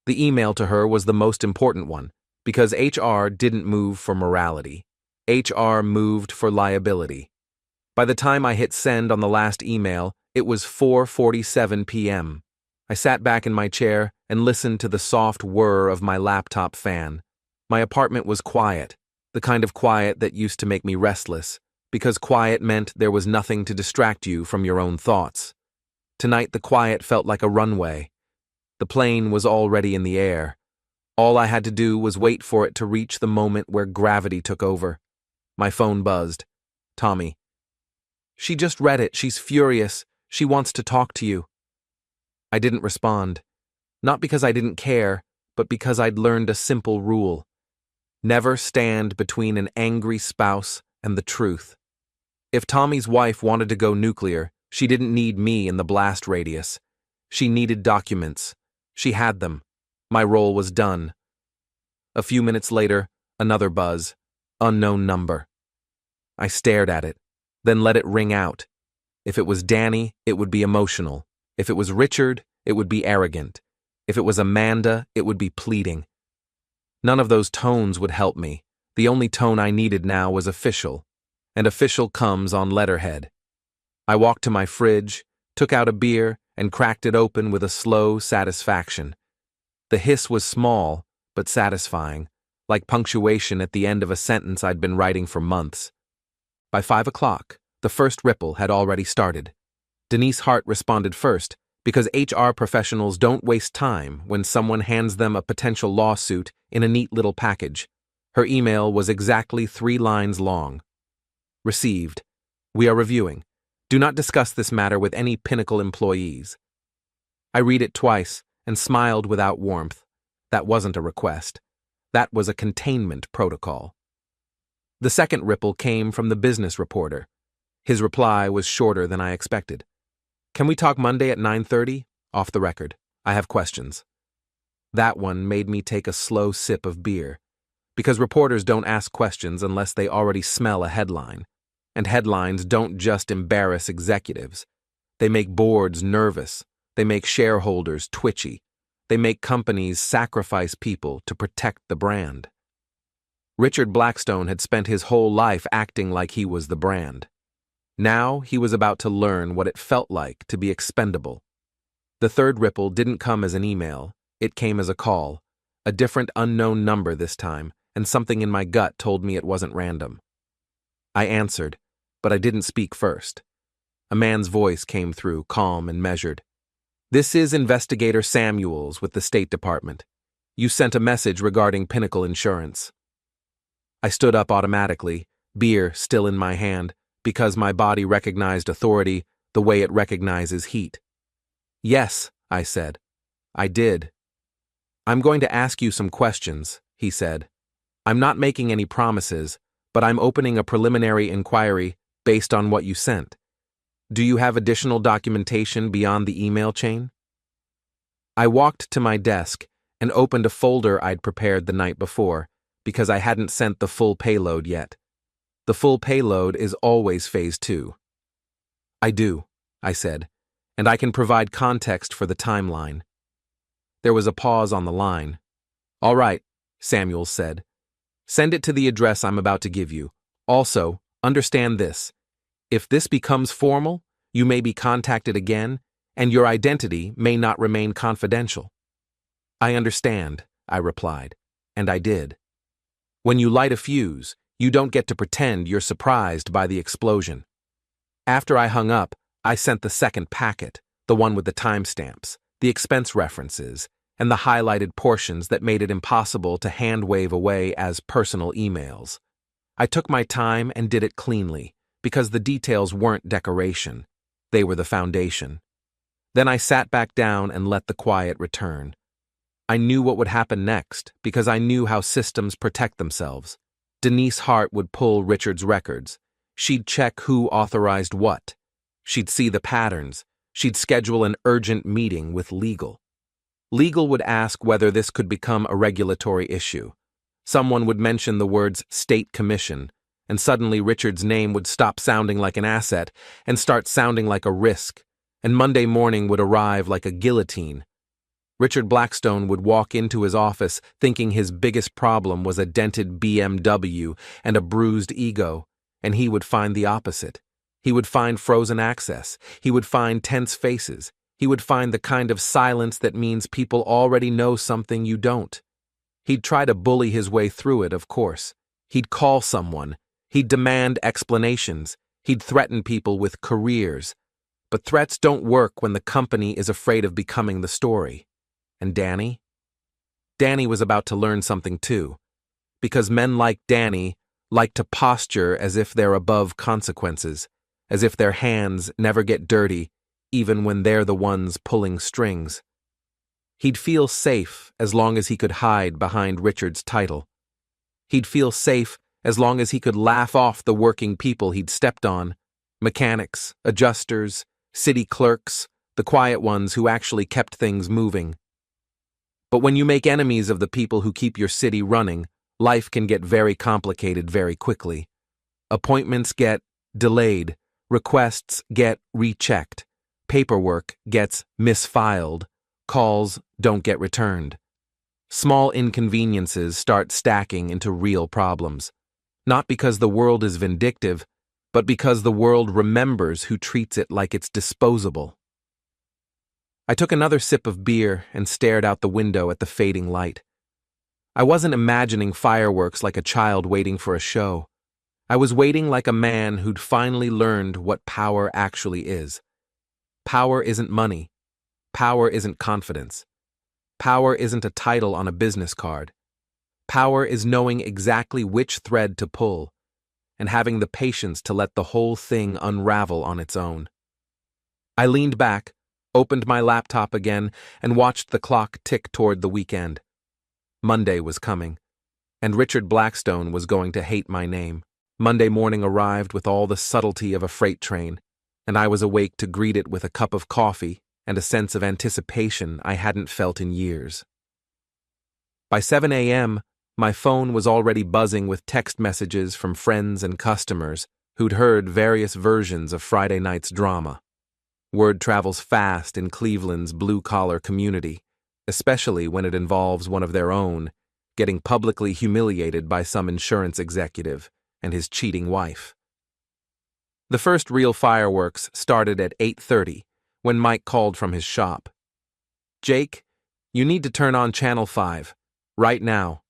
The email to her was the most important one, because HR didn't move for morality. HR moved for liability. By the time I hit send on the last email, it was 4:47 p.m. I sat back in my chair and listened to the soft whir of my laptop fan. My apartment was quiet, the kind of quiet that used to make me restless, because quiet meant there was nothing to distract you from your own thoughts. Tonight the quiet felt like a runway. The plane was already in the air. All I had to do was wait for it to reach the moment where gravity took over. My phone buzzed. "Tommy." "She just read it. She's furious. She wants to talk to you." I didn't respond. Not because I didn't care, but because I'd learned a simple rule. Never stand between an angry spouse and the truth. If Tommy's wife wanted to go nuclear, she didn't need me in the blast radius. She needed documents. She had them. My role was done. A few minutes later, another buzz. Unknown number. I stared at it, then let it ring out. If it was Danny, it would be emotional. If it was Richard, it would be arrogant. If it was Amanda, it would be pleading. None of those tones would help me. The only tone I needed now was official, and official comes on letterhead. I walked to my fridge, took out a beer, and cracked it open with a slow satisfaction. The hiss was small, but satisfying, like punctuation at the end of a sentence I'd been writing for months. By 5 o'clock, the first ripple had already started. Denise Hart responded first, because HR professionals don't waste time when someone hands them a potential lawsuit in a neat little package. Her email was exactly 3 lines long. Received. We are reviewing. Do not discuss this matter with any Pinnacle employees. I read it twice and smiled without warmth. That wasn't a request. That was a containment protocol. The second ripple came from the business reporter. His reply was shorter than I expected. Can we talk Monday at 9:30? Off the record. I have questions. That one made me take a slow sip of beer, because reporters don't ask questions unless they already smell a headline. And headlines don't just embarrass executives. They make boards nervous. They make shareholders twitchy. They make companies sacrifice people to protect the brand. Richard Blackstone had spent his whole life acting like he was the brand. Now he was about to learn what it felt like to be expendable. The third ripple didn't come as an email, it came as a call, a different unknown number this time, and something in my gut told me it wasn't random. I answered, but I didn't speak first. A man's voice came through, calm and measured. "This is Investigator Samuels with the State Department. You sent a message regarding Pinnacle Insurance." I stood up automatically, beer still in my hand, because my body recognized authority the way it recognizes heat. "Yes," I said. "I did." "I'm going to ask you some questions," he said. "I'm not making any promises, but I'm opening a preliminary inquiry based on what you sent. Do you have additional documentation beyond the email chain?" I walked to my desk and opened a folder I'd prepared the night before, because I hadn't sent the full payload yet. The full payload is always phase 2. "I do," I said, "and I can provide context for the timeline." There was a pause on the line. "All right," Samuels said. "Send it to the address I'm about to give you. Also, understand this. If this becomes formal, you may be contacted again, and your identity may not remain confidential." "I understand," I replied, and I did. When you light a fuse, you don't get to pretend you're surprised by the explosion. After I hung up, I sent the second packet, the one with the timestamps, the expense references, and the highlighted portions that made it impossible to hand-wave away as personal emails. I took my time and did it cleanly, because the details weren't decoration. They were the foundation. Then I sat back down and let the quiet return. I knew what would happen next, because I knew how systems protect themselves. Denise Hart would pull Richard's records. She'd check who authorized what. She'd see the patterns. She'd schedule an urgent meeting with legal. Legal would ask whether this could become a regulatory issue. Someone would mention the words State Commission, and suddenly Richard's name would stop sounding like an asset and start sounding like a risk, and Monday morning would arrive like a guillotine. Richard Blackstone would walk into his office thinking his biggest problem was a dented BMW and a bruised ego, and he would find the opposite. He would find frozen access. He would find tense faces. He would find the kind of silence that means people already know something you don't. He'd try to bully his way through it, of course. He'd call someone. He'd demand explanations. He'd threaten people with careers. But threats don't work when the company is afraid of becoming the story. And Danny? Danny was about to learn something too, because men like Danny like to posture as if they're above consequences, as if their hands never get dirty, even when they're the ones pulling strings. He'd feel safe as long as he could hide behind Richard's title. He'd feel safe as long as he could laugh off the working people he'd stepped on, mechanics, adjusters, city clerks, the quiet ones who actually kept things moving. But when you make enemies of the people who keep your city running, life can get very complicated very quickly. Appointments get delayed, requests get rechecked, paperwork gets misfiled, calls don't get returned. Small inconveniences start stacking into real problems, not because the world is vindictive, but because the world remembers who treats it like it's disposable. I took another sip of beer and stared out the window at the fading light. I wasn't imagining fireworks like a child waiting for a show. I was waiting like a man who'd finally learned what power actually is. Power isn't money. Power isn't confidence. Power isn't a title on a business card. Power is knowing exactly which thread to pull and having the patience to let the whole thing unravel on its own. I leaned back, opened my laptop again, and watched the clock tick toward the weekend. Monday was coming, and Richard Blackstone was going to hate my name. Monday morning arrived with all the subtlety of a freight train, and I was awake to greet it with a cup of coffee and a sense of anticipation I hadn't felt in years. By 7 a.m., my phone was already buzzing with text messages from friends and customers who'd heard various versions of Friday night's drama. Word travels fast in Cleveland's blue-collar community, especially when it involves one of their own, getting publicly humiliated by some insurance executive and his cheating wife. The first real fireworks started at 8:30 when Mike called from his shop. "Jake, you need to turn on Channel 5, right now."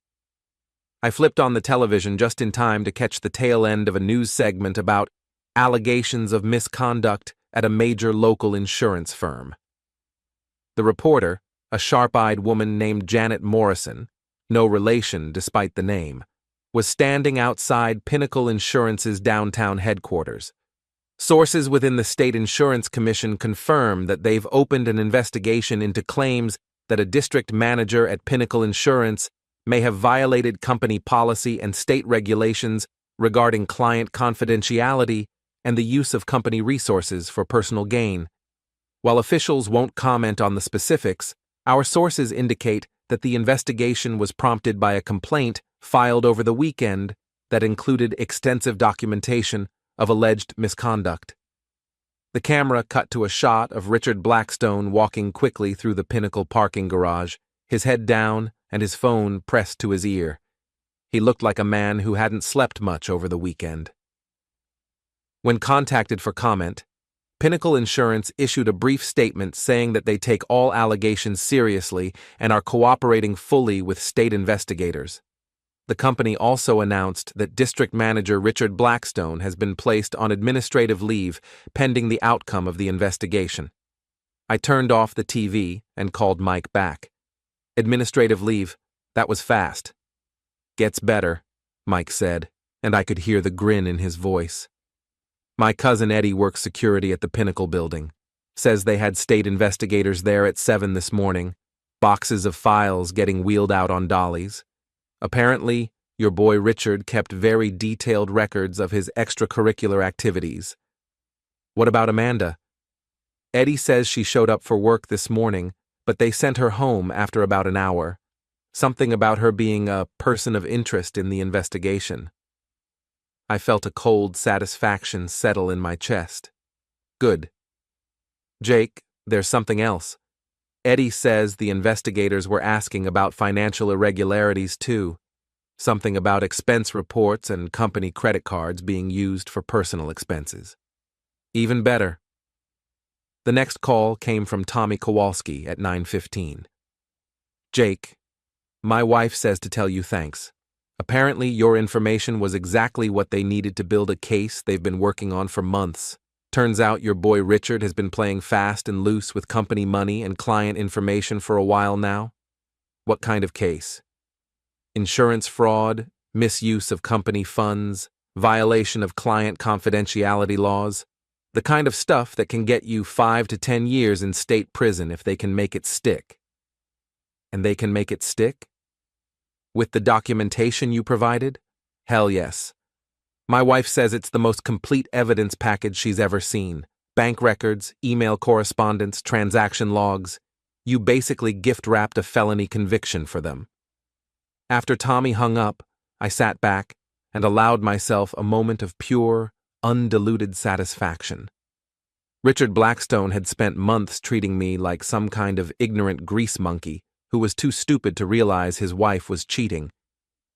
I flipped on the television just in time to catch the tail end of a news segment about allegations of misconduct at a major local insurance firm. The reporter, a sharp-eyed woman named Janet Morrison, no relation despite the name, was standing outside Pinnacle Insurance's downtown headquarters. Sources within the State Insurance Commission confirm that they've opened an investigation into claims that a district manager at Pinnacle Insurance may have violated company policy and state regulations regarding client confidentiality and the use of company resources for personal gain. While officials won't comment on the specifics, our sources indicate that the investigation was prompted by a complaint filed over the weekend that included extensive documentation of alleged misconduct. The camera cut to a shot of Richard Blackstone walking quickly through the Pinnacle parking garage, his head down and his phone pressed to his ear. He looked like a man who hadn't slept much over the weekend. When contacted for comment, Pinnacle Insurance issued a brief statement saying that they take all allegations seriously and are cooperating fully with state investigators. The company also announced that District Manager Richard Blackstone has been placed on administrative leave pending the outcome of the investigation. I turned off the TV and called Mike back. "Administrative leave, that was fast." "Gets better," Mike said, and I could hear the grin in his voice. "My cousin Eddie works security at the Pinnacle building. Says they had state investigators there at 7 this morning, boxes of files getting wheeled out on dollies. Apparently, your boy Richard kept very detailed records of his extracurricular activities." "What about Amanda?" "Eddie says she showed up for work this morning, but they sent her home after about an hour. Something about her being a person of interest in the investigation." I felt a cold satisfaction settle in my chest. "Good." "Jake, there's something else. Eddie says the investigators were asking about financial irregularities too. Something about expense reports and company credit cards being used for personal expenses." "Even better." The next call came from Tommy Kowalski at 9:15. "Jake, my wife says to tell you thanks. Apparently your information was exactly what they needed to build a case they've been working on for months. Turns out your boy Richard has been playing fast and loose with company money and client information for a while now." "What kind of case?" "Insurance fraud, misuse of company funds, violation of client confidentiality laws. The kind of stuff that can get you 5 to 10 years in state prison if they can make it stick." "And they can make it stick? With the documentation you provided?" "Hell yes. My wife says it's the most complete evidence package she's ever seen. Bank records, email correspondence, transaction logs. You basically gift-wrapped a felony conviction for them." After Tommy hung up, I sat back and allowed myself a moment of pure, undiluted satisfaction. Richard Blackstone had spent months treating me like some kind of ignorant grease monkey who was too stupid to realize his wife was cheating.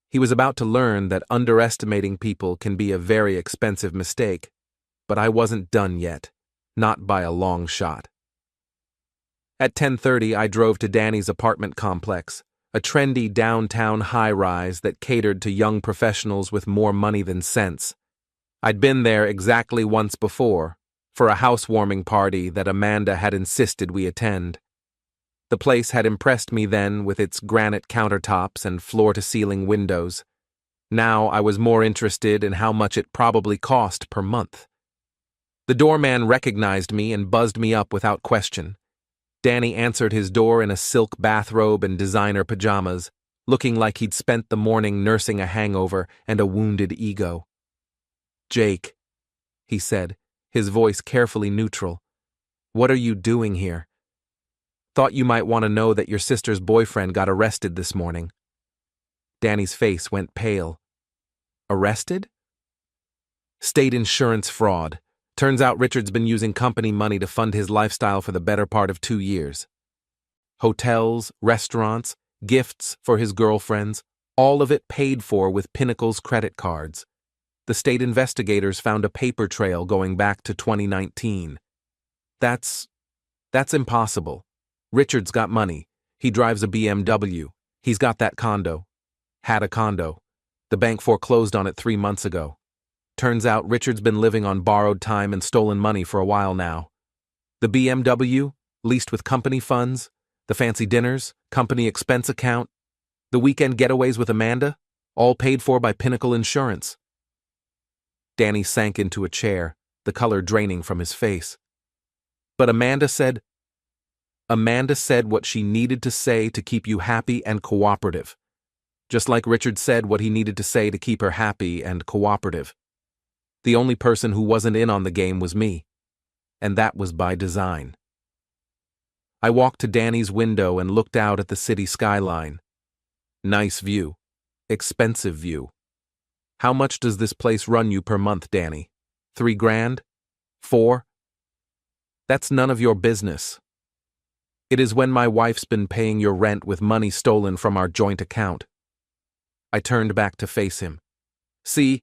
He was about to learn that underestimating people can be a very expensive mistake, but I wasn't done yet, not by a long shot. At 10:30, I drove to Danny's apartment complex, a trendy downtown high-rise that catered to young professionals with more money than sense. I'd been there exactly once before, for a housewarming party that Amanda had insisted we attend. The place had impressed me then with its granite countertops and floor-to-ceiling windows. Now I was more interested in how much it probably cost per month. The doorman recognized me and buzzed me up without question. Danny answered his door in a silk bathrobe and designer pajamas, looking like he'd spent the morning nursing a hangover and a wounded ego. "Jake," he said, his voice carefully neutral, "what are you doing here? Thought you might want to know that your sister's boyfriend got arrested this morning." Danny's face went pale. "Arrested?" "State insurance fraud. Turns out Richard's been using company money to fund his lifestyle for the better part of 2 years. Hotels, restaurants, gifts for his girlfriends, all of it paid for with Pinnacle's credit cards. The state investigators found a paper trail going back to 2019. That's impossible. Richard's got money. He drives a BMW. He's got that condo. Had a condo. The bank foreclosed on it 3 months ago. Turns out Richard's been living on borrowed time and stolen money for a while now. The BMW, leased with company funds, the fancy dinners, company expense account, the weekend getaways with Amanda, all paid for by Pinnacle Insurance. Danny sank into a chair, the color draining from his face. But Amanda said what she needed to say to keep you happy and cooperative. Just like Richard said what he needed to say to keep her happy and cooperative. The only person who wasn't in on the game was me. And that was by design. I walked to Danny's window and looked out at the city skyline. Nice view. Expensive view. How much does this place run you per month, Danny? 3 grand? 4? That's none of your business. It is when my wife's been paying your rent with money stolen from our joint account. I turned back to face him. See,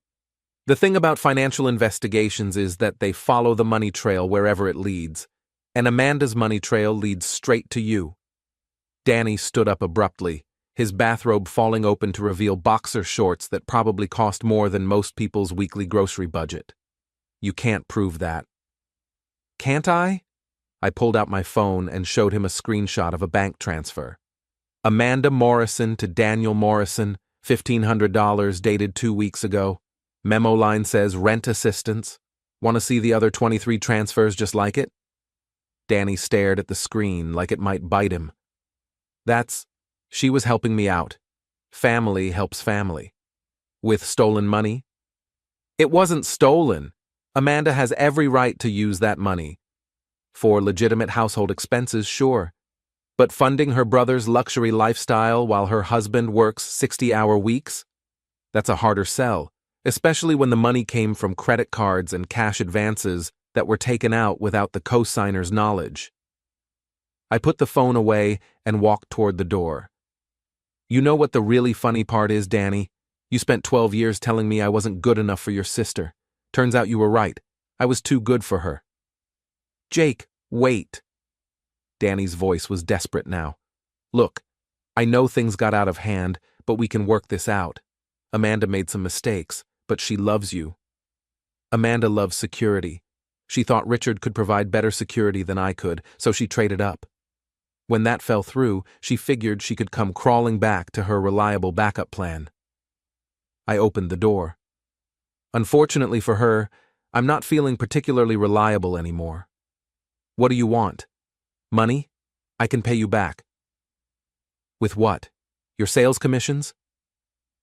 the thing about financial investigations is that they follow the money trail wherever it leads, and Amanda's money trail leads straight to you. Danny stood up abruptly, his bathrobe falling open to reveal boxer shorts that probably cost more than most people's weekly grocery budget. You can't prove that. Can't I? I pulled out my phone and showed him a screenshot of a bank transfer. Amanda Morrison to Daniel Morrison, $1,500 dated 2 weeks ago. Memo line says rent assistance. Want to see the other 23 transfers just like it? Danny stared at the screen like it might bite him. She was helping me out. Family helps family. With stolen money? It wasn't stolen. Amanda has every right to use that money. For legitimate household expenses, sure. But funding her brother's luxury lifestyle while her husband works 60-hour weeks? That's a harder sell, especially when the money came from credit cards and cash advances that were taken out without the co-signer's knowledge. I put the phone away and walked toward the door. You know what the really funny part is, Danny? You spent 12 years telling me I wasn't good enough for your sister. Turns out you were right. I was too good for her. Jake, wait. Danny's voice was desperate now. Look, I know things got out of hand, but we can work this out. Amanda made some mistakes, but she loves you. Amanda loves security. She thought Richard could provide better security than I could, so she traded up. When that fell through, she figured she could come crawling back to her reliable backup plan. I opened the door. Unfortunately for her, I'm not feeling particularly reliable anymore. What do you want? Money? I can pay you back. With what? Your sales commissions?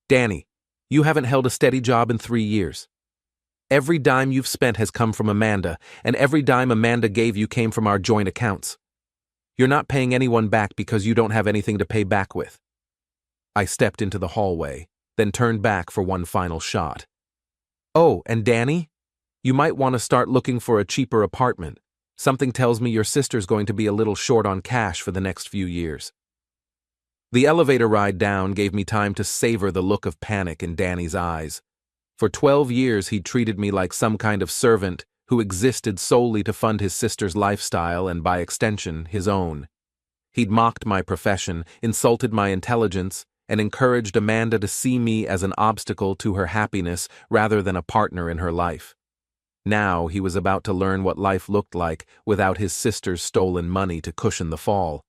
Danny, you haven't held a steady job in 3 years. Every dime you've spent has come from Amanda, and every dime Amanda gave you came from our joint accounts. You're not paying anyone back because you don't have anything to pay back with. I stepped into the hallway, then turned back for one final shot. Oh, and Danny? You might want to start looking for a cheaper apartment. Something tells me your sister's going to be a little short on cash for the next few years. The elevator ride down gave me time to savor the look of panic in Danny's eyes. For 12 years he'd treated me like some kind of servant who existed solely to fund his sister's lifestyle and, by extension, his own. He'd mocked my profession, insulted my intelligence, and encouraged Amanda to see me as an obstacle to her happiness rather than a partner in her life. Now he was about to learn what life looked like without his sister's stolen money to cushion the fall.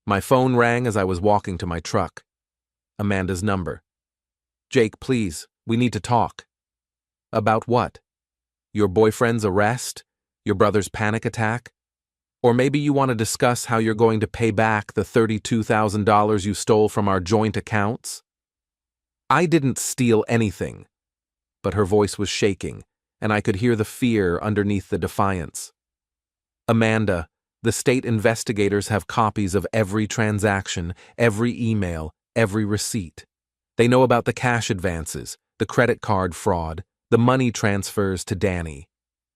My phone rang as I was walking to my truck. Amanda's number. Jake, please, we need to talk. About what? Your boyfriend's arrest? Your brother's panic attack? Or maybe you want to discuss how you're going to pay back the $32,000 you stole from our joint accounts? I didn't steal anything. But her voice was shaking, and I could hear the fear underneath the defiance. Amanda, the state investigators have copies of every transaction, every email, every receipt. They know about the cash advances, the credit card fraud, the money transfers to Danny.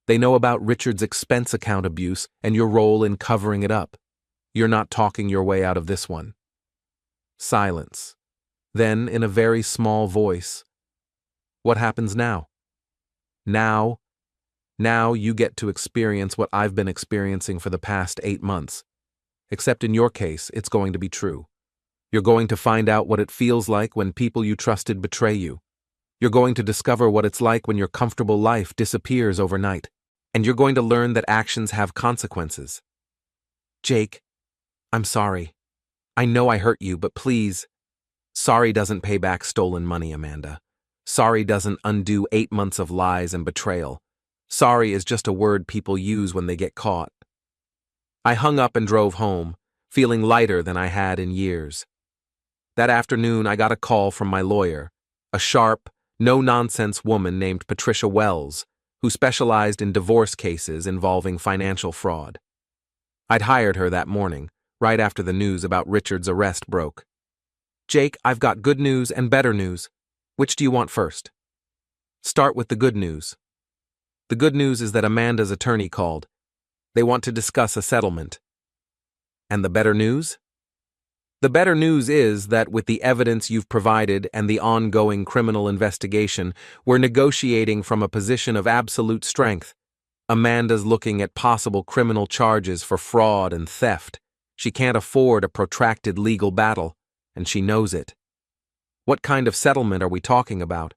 They know about Richard's expense account abuse and your role in covering it up. You're not talking your way out of this one. Silence. Then, in a very small voice, what happens now? Now you get to experience what I've been experiencing for the past 8 months. Except in your case, it's going to be true. You're going to find out what it feels like when people you trusted betray you. You're going to discover what it's like when your comfortable life disappears overnight. And you're going to learn that actions have consequences. Jake, I'm sorry. I know I hurt you, but please. Sorry doesn't pay back stolen money, Amanda. Sorry doesn't undo 8 months of lies and betrayal. Sorry is just a word people use when they get caught. I hung up and drove home, feeling lighter than I had in years. That afternoon, I got a call from my lawyer, a sharp, no-nonsense woman named Patricia Wells, who specialized in divorce cases involving financial fraud. I'd hired her that morning, right after the news about Richard's arrest broke. Jake, I've got good news and better news. Which do you want first? Start with the good news. The good news is that Amanda's attorney called. They want to discuss a settlement. And the better news? The better news is that with the evidence you've provided and the ongoing criminal investigation, we're negotiating from a position of absolute strength. Amanda's looking at possible criminal charges for fraud and theft. She can't afford a protracted legal battle, and she knows it. What kind of settlement are we talking about?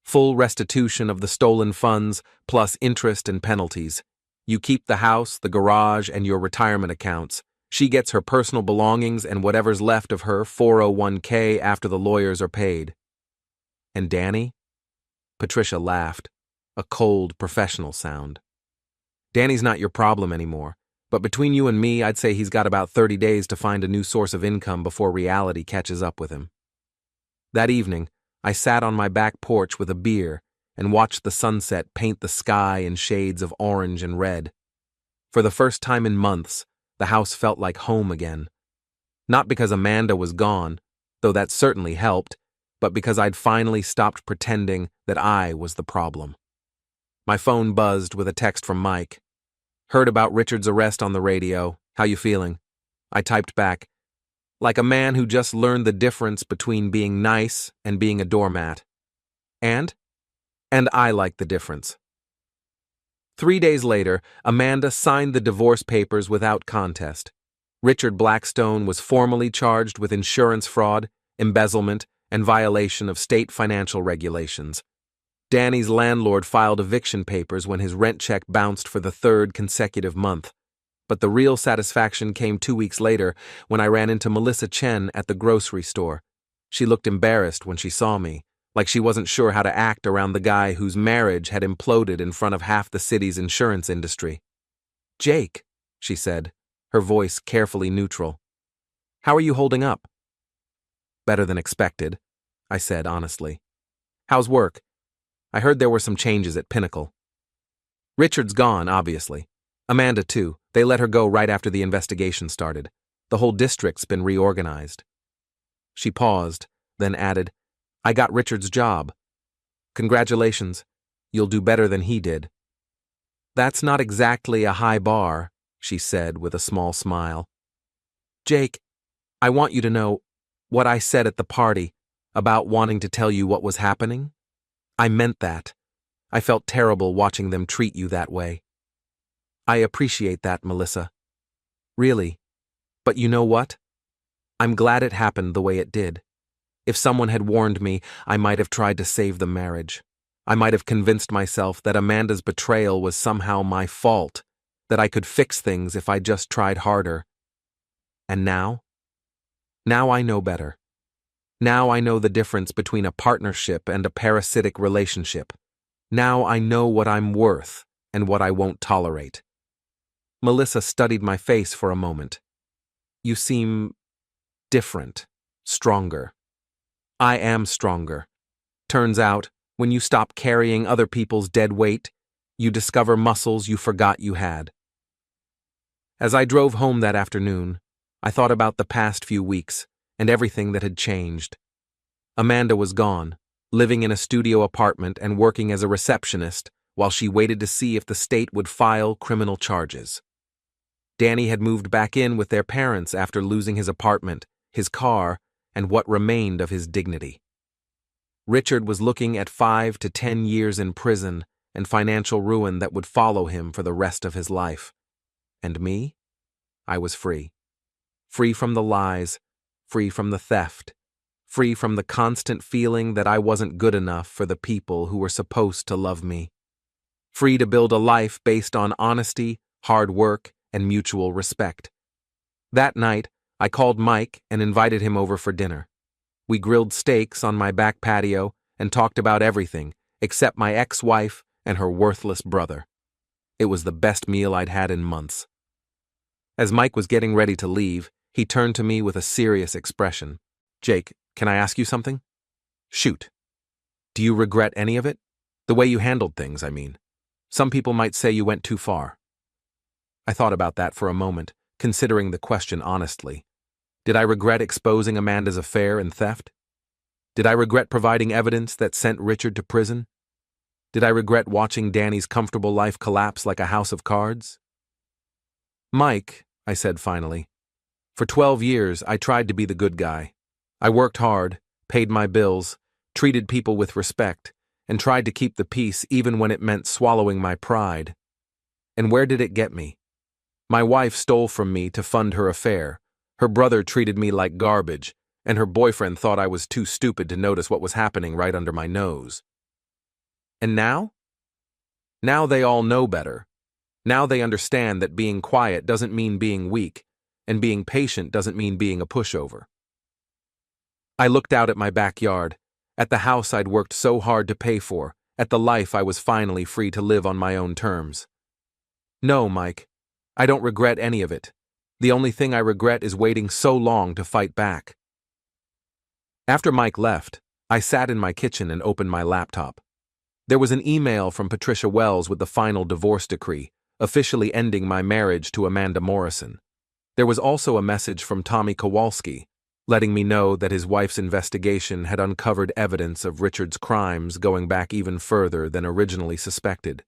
Full restitution of the stolen funds, plus interest and penalties. You keep the house, the garage, and your retirement accounts. She gets her personal belongings and whatever's left of her 401k after the lawyers are paid. And Danny? Patricia laughed, a cold, professional sound. Danny's not your problem anymore, but between you and me, I'd say he's got about 30 days to find a new source of income before reality catches up with him. That evening, I sat on my back porch with a beer and watched the sunset paint the sky in shades of orange and red. For the first time in months, the house felt like home again. Not because Amanda was gone, though that certainly helped, but because I'd finally stopped pretending that I was the problem. My phone buzzed with a text from Mike. Heard about Richard's arrest on the radio. How you feeling? I typed back, like a man who just learned the difference between being nice and being a doormat. And I like the difference. 3 days later, Amanda signed the divorce papers without contest. Richard Blackstone was formally charged with insurance fraud, embezzlement, and violation of state financial regulations. Danny's landlord filed eviction papers when his rent check bounced for the 3rd consecutive month. But the real satisfaction came 2 weeks later when I ran into Melissa Chen at the grocery store. She looked embarrassed when she saw me, like she wasn't sure how to act around the guy whose marriage had imploded in front of half the city's insurance industry. Jake, she said, her voice carefully neutral. How are you holding up? Better than expected, I said honestly. How's work? I heard there were some changes at Pinnacle. Richard's gone, obviously. Amanda, too. They let her go right after the investigation started. The whole district's been reorganized. She paused, then added, I got Richard's job. Congratulations. You'll do better than he did. That's not exactly a high bar, she said with a small smile. Jake, I want you to know what I said at the party about wanting to tell you what was happening. I meant that. I felt terrible watching them treat you that way. I appreciate that, Melissa. Really. But you know what? I'm glad it happened the way it did. If someone had warned me, I might have tried to save the marriage. I might have convinced myself that Amanda's betrayal was somehow my fault, that I could fix things if I just tried harder. And now? Now I know better. Now I know the difference between a partnership and a parasitic relationship. Now I know what I'm worth and what I won't tolerate. Melissa studied my face for a moment. You seem different, stronger. I am stronger. Turns out, when you stop carrying other people's dead weight, you discover muscles you forgot you had. As I drove home that afternoon, I thought about the past few weeks and everything that had changed. Amanda was gone, living in a studio apartment and working as a receptionist, while she waited to see if the state would file criminal charges. Danny had moved back in with their parents after losing his apartment, his car, and what remained of his dignity. Richard was looking at 5 to 10 years in prison and financial ruin that would follow him for the rest of his life. And me? I was free. Free from the lies, free from the theft, free from the constant feeling that I wasn't good enough for the people who were supposed to love me. Free to build a life based on honesty, hard work, and mutual respect. That night, I called Mike and invited him over for dinner. We grilled steaks on my back patio and talked about everything except my ex-wife and her worthless brother. It was the best meal I'd had in months. As Mike was getting ready to leave, he turned to me with a serious expression. "Jake, can I ask you something?" "Shoot." "Do you regret any of it? The way you handled things, I mean. Some people might say you went too far." I thought about that for a moment, considering the question honestly. Did I regret exposing Amanda's affair and theft? Did I regret providing evidence that sent Richard to prison? Did I regret watching Danny's comfortable life collapse like a house of cards? "Mike," I said finally, "for 12 years I tried to be the good guy. I worked hard, paid my bills, treated people with respect, and tried to keep the peace even when it meant swallowing my pride. And where did it get me? My wife stole from me to fund her affair, her brother treated me like garbage, and her boyfriend thought I was too stupid to notice what was happening right under my nose. And now? Now they all know better. Now they understand that being quiet doesn't mean being weak, and being patient doesn't mean being a pushover." I looked out at my backyard, at the house I'd worked so hard to pay for, at the life I was finally free to live on my own terms. "No, Mike, I don't regret any of it. The only thing I regret is waiting so long to fight back." After Mike left, I sat in my kitchen and opened my laptop. There was an email from Patricia Wells with the final divorce decree, officially ending my marriage to Amanda Morrison. There was also a message from Tommy Kowalski, letting me know that his wife's investigation had uncovered evidence of Richard's crimes going back even further than originally suspected.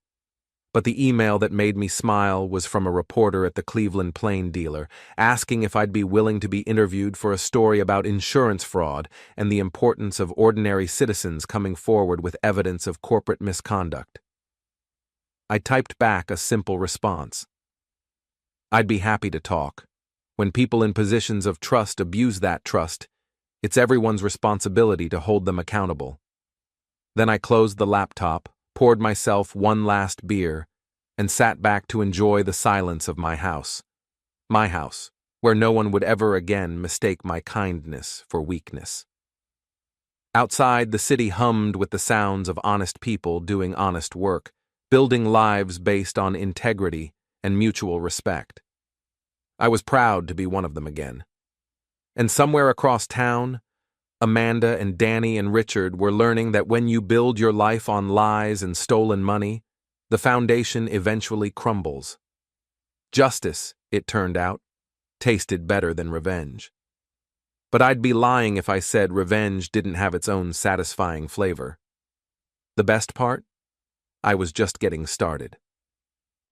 But the email that made me smile was from a reporter at the Cleveland Plain Dealer, asking if I'd be willing to be interviewed for a story about insurance fraud and the importance of ordinary citizens coming forward with evidence of corporate misconduct. I typed back a simple response. I'd be happy to talk. When people in positions of trust abuse that trust, it's everyone's responsibility to hold them accountable. Then I closed the laptop, poured myself one last beer, and sat back to enjoy the silence of my house, where no one would ever again mistake my kindness for weakness. Outside, the city hummed with the sounds of honest people doing honest work, building lives based on integrity and mutual respect. I was proud to be one of them again. And somewhere across town, Amanda and Danny and Richard were learning that when you build your life on lies and stolen money, the foundation eventually crumbles. Justice, it turned out, tasted better than revenge. But I'd be lying if I said revenge didn't have its own satisfying flavor. The best part? I was just getting started.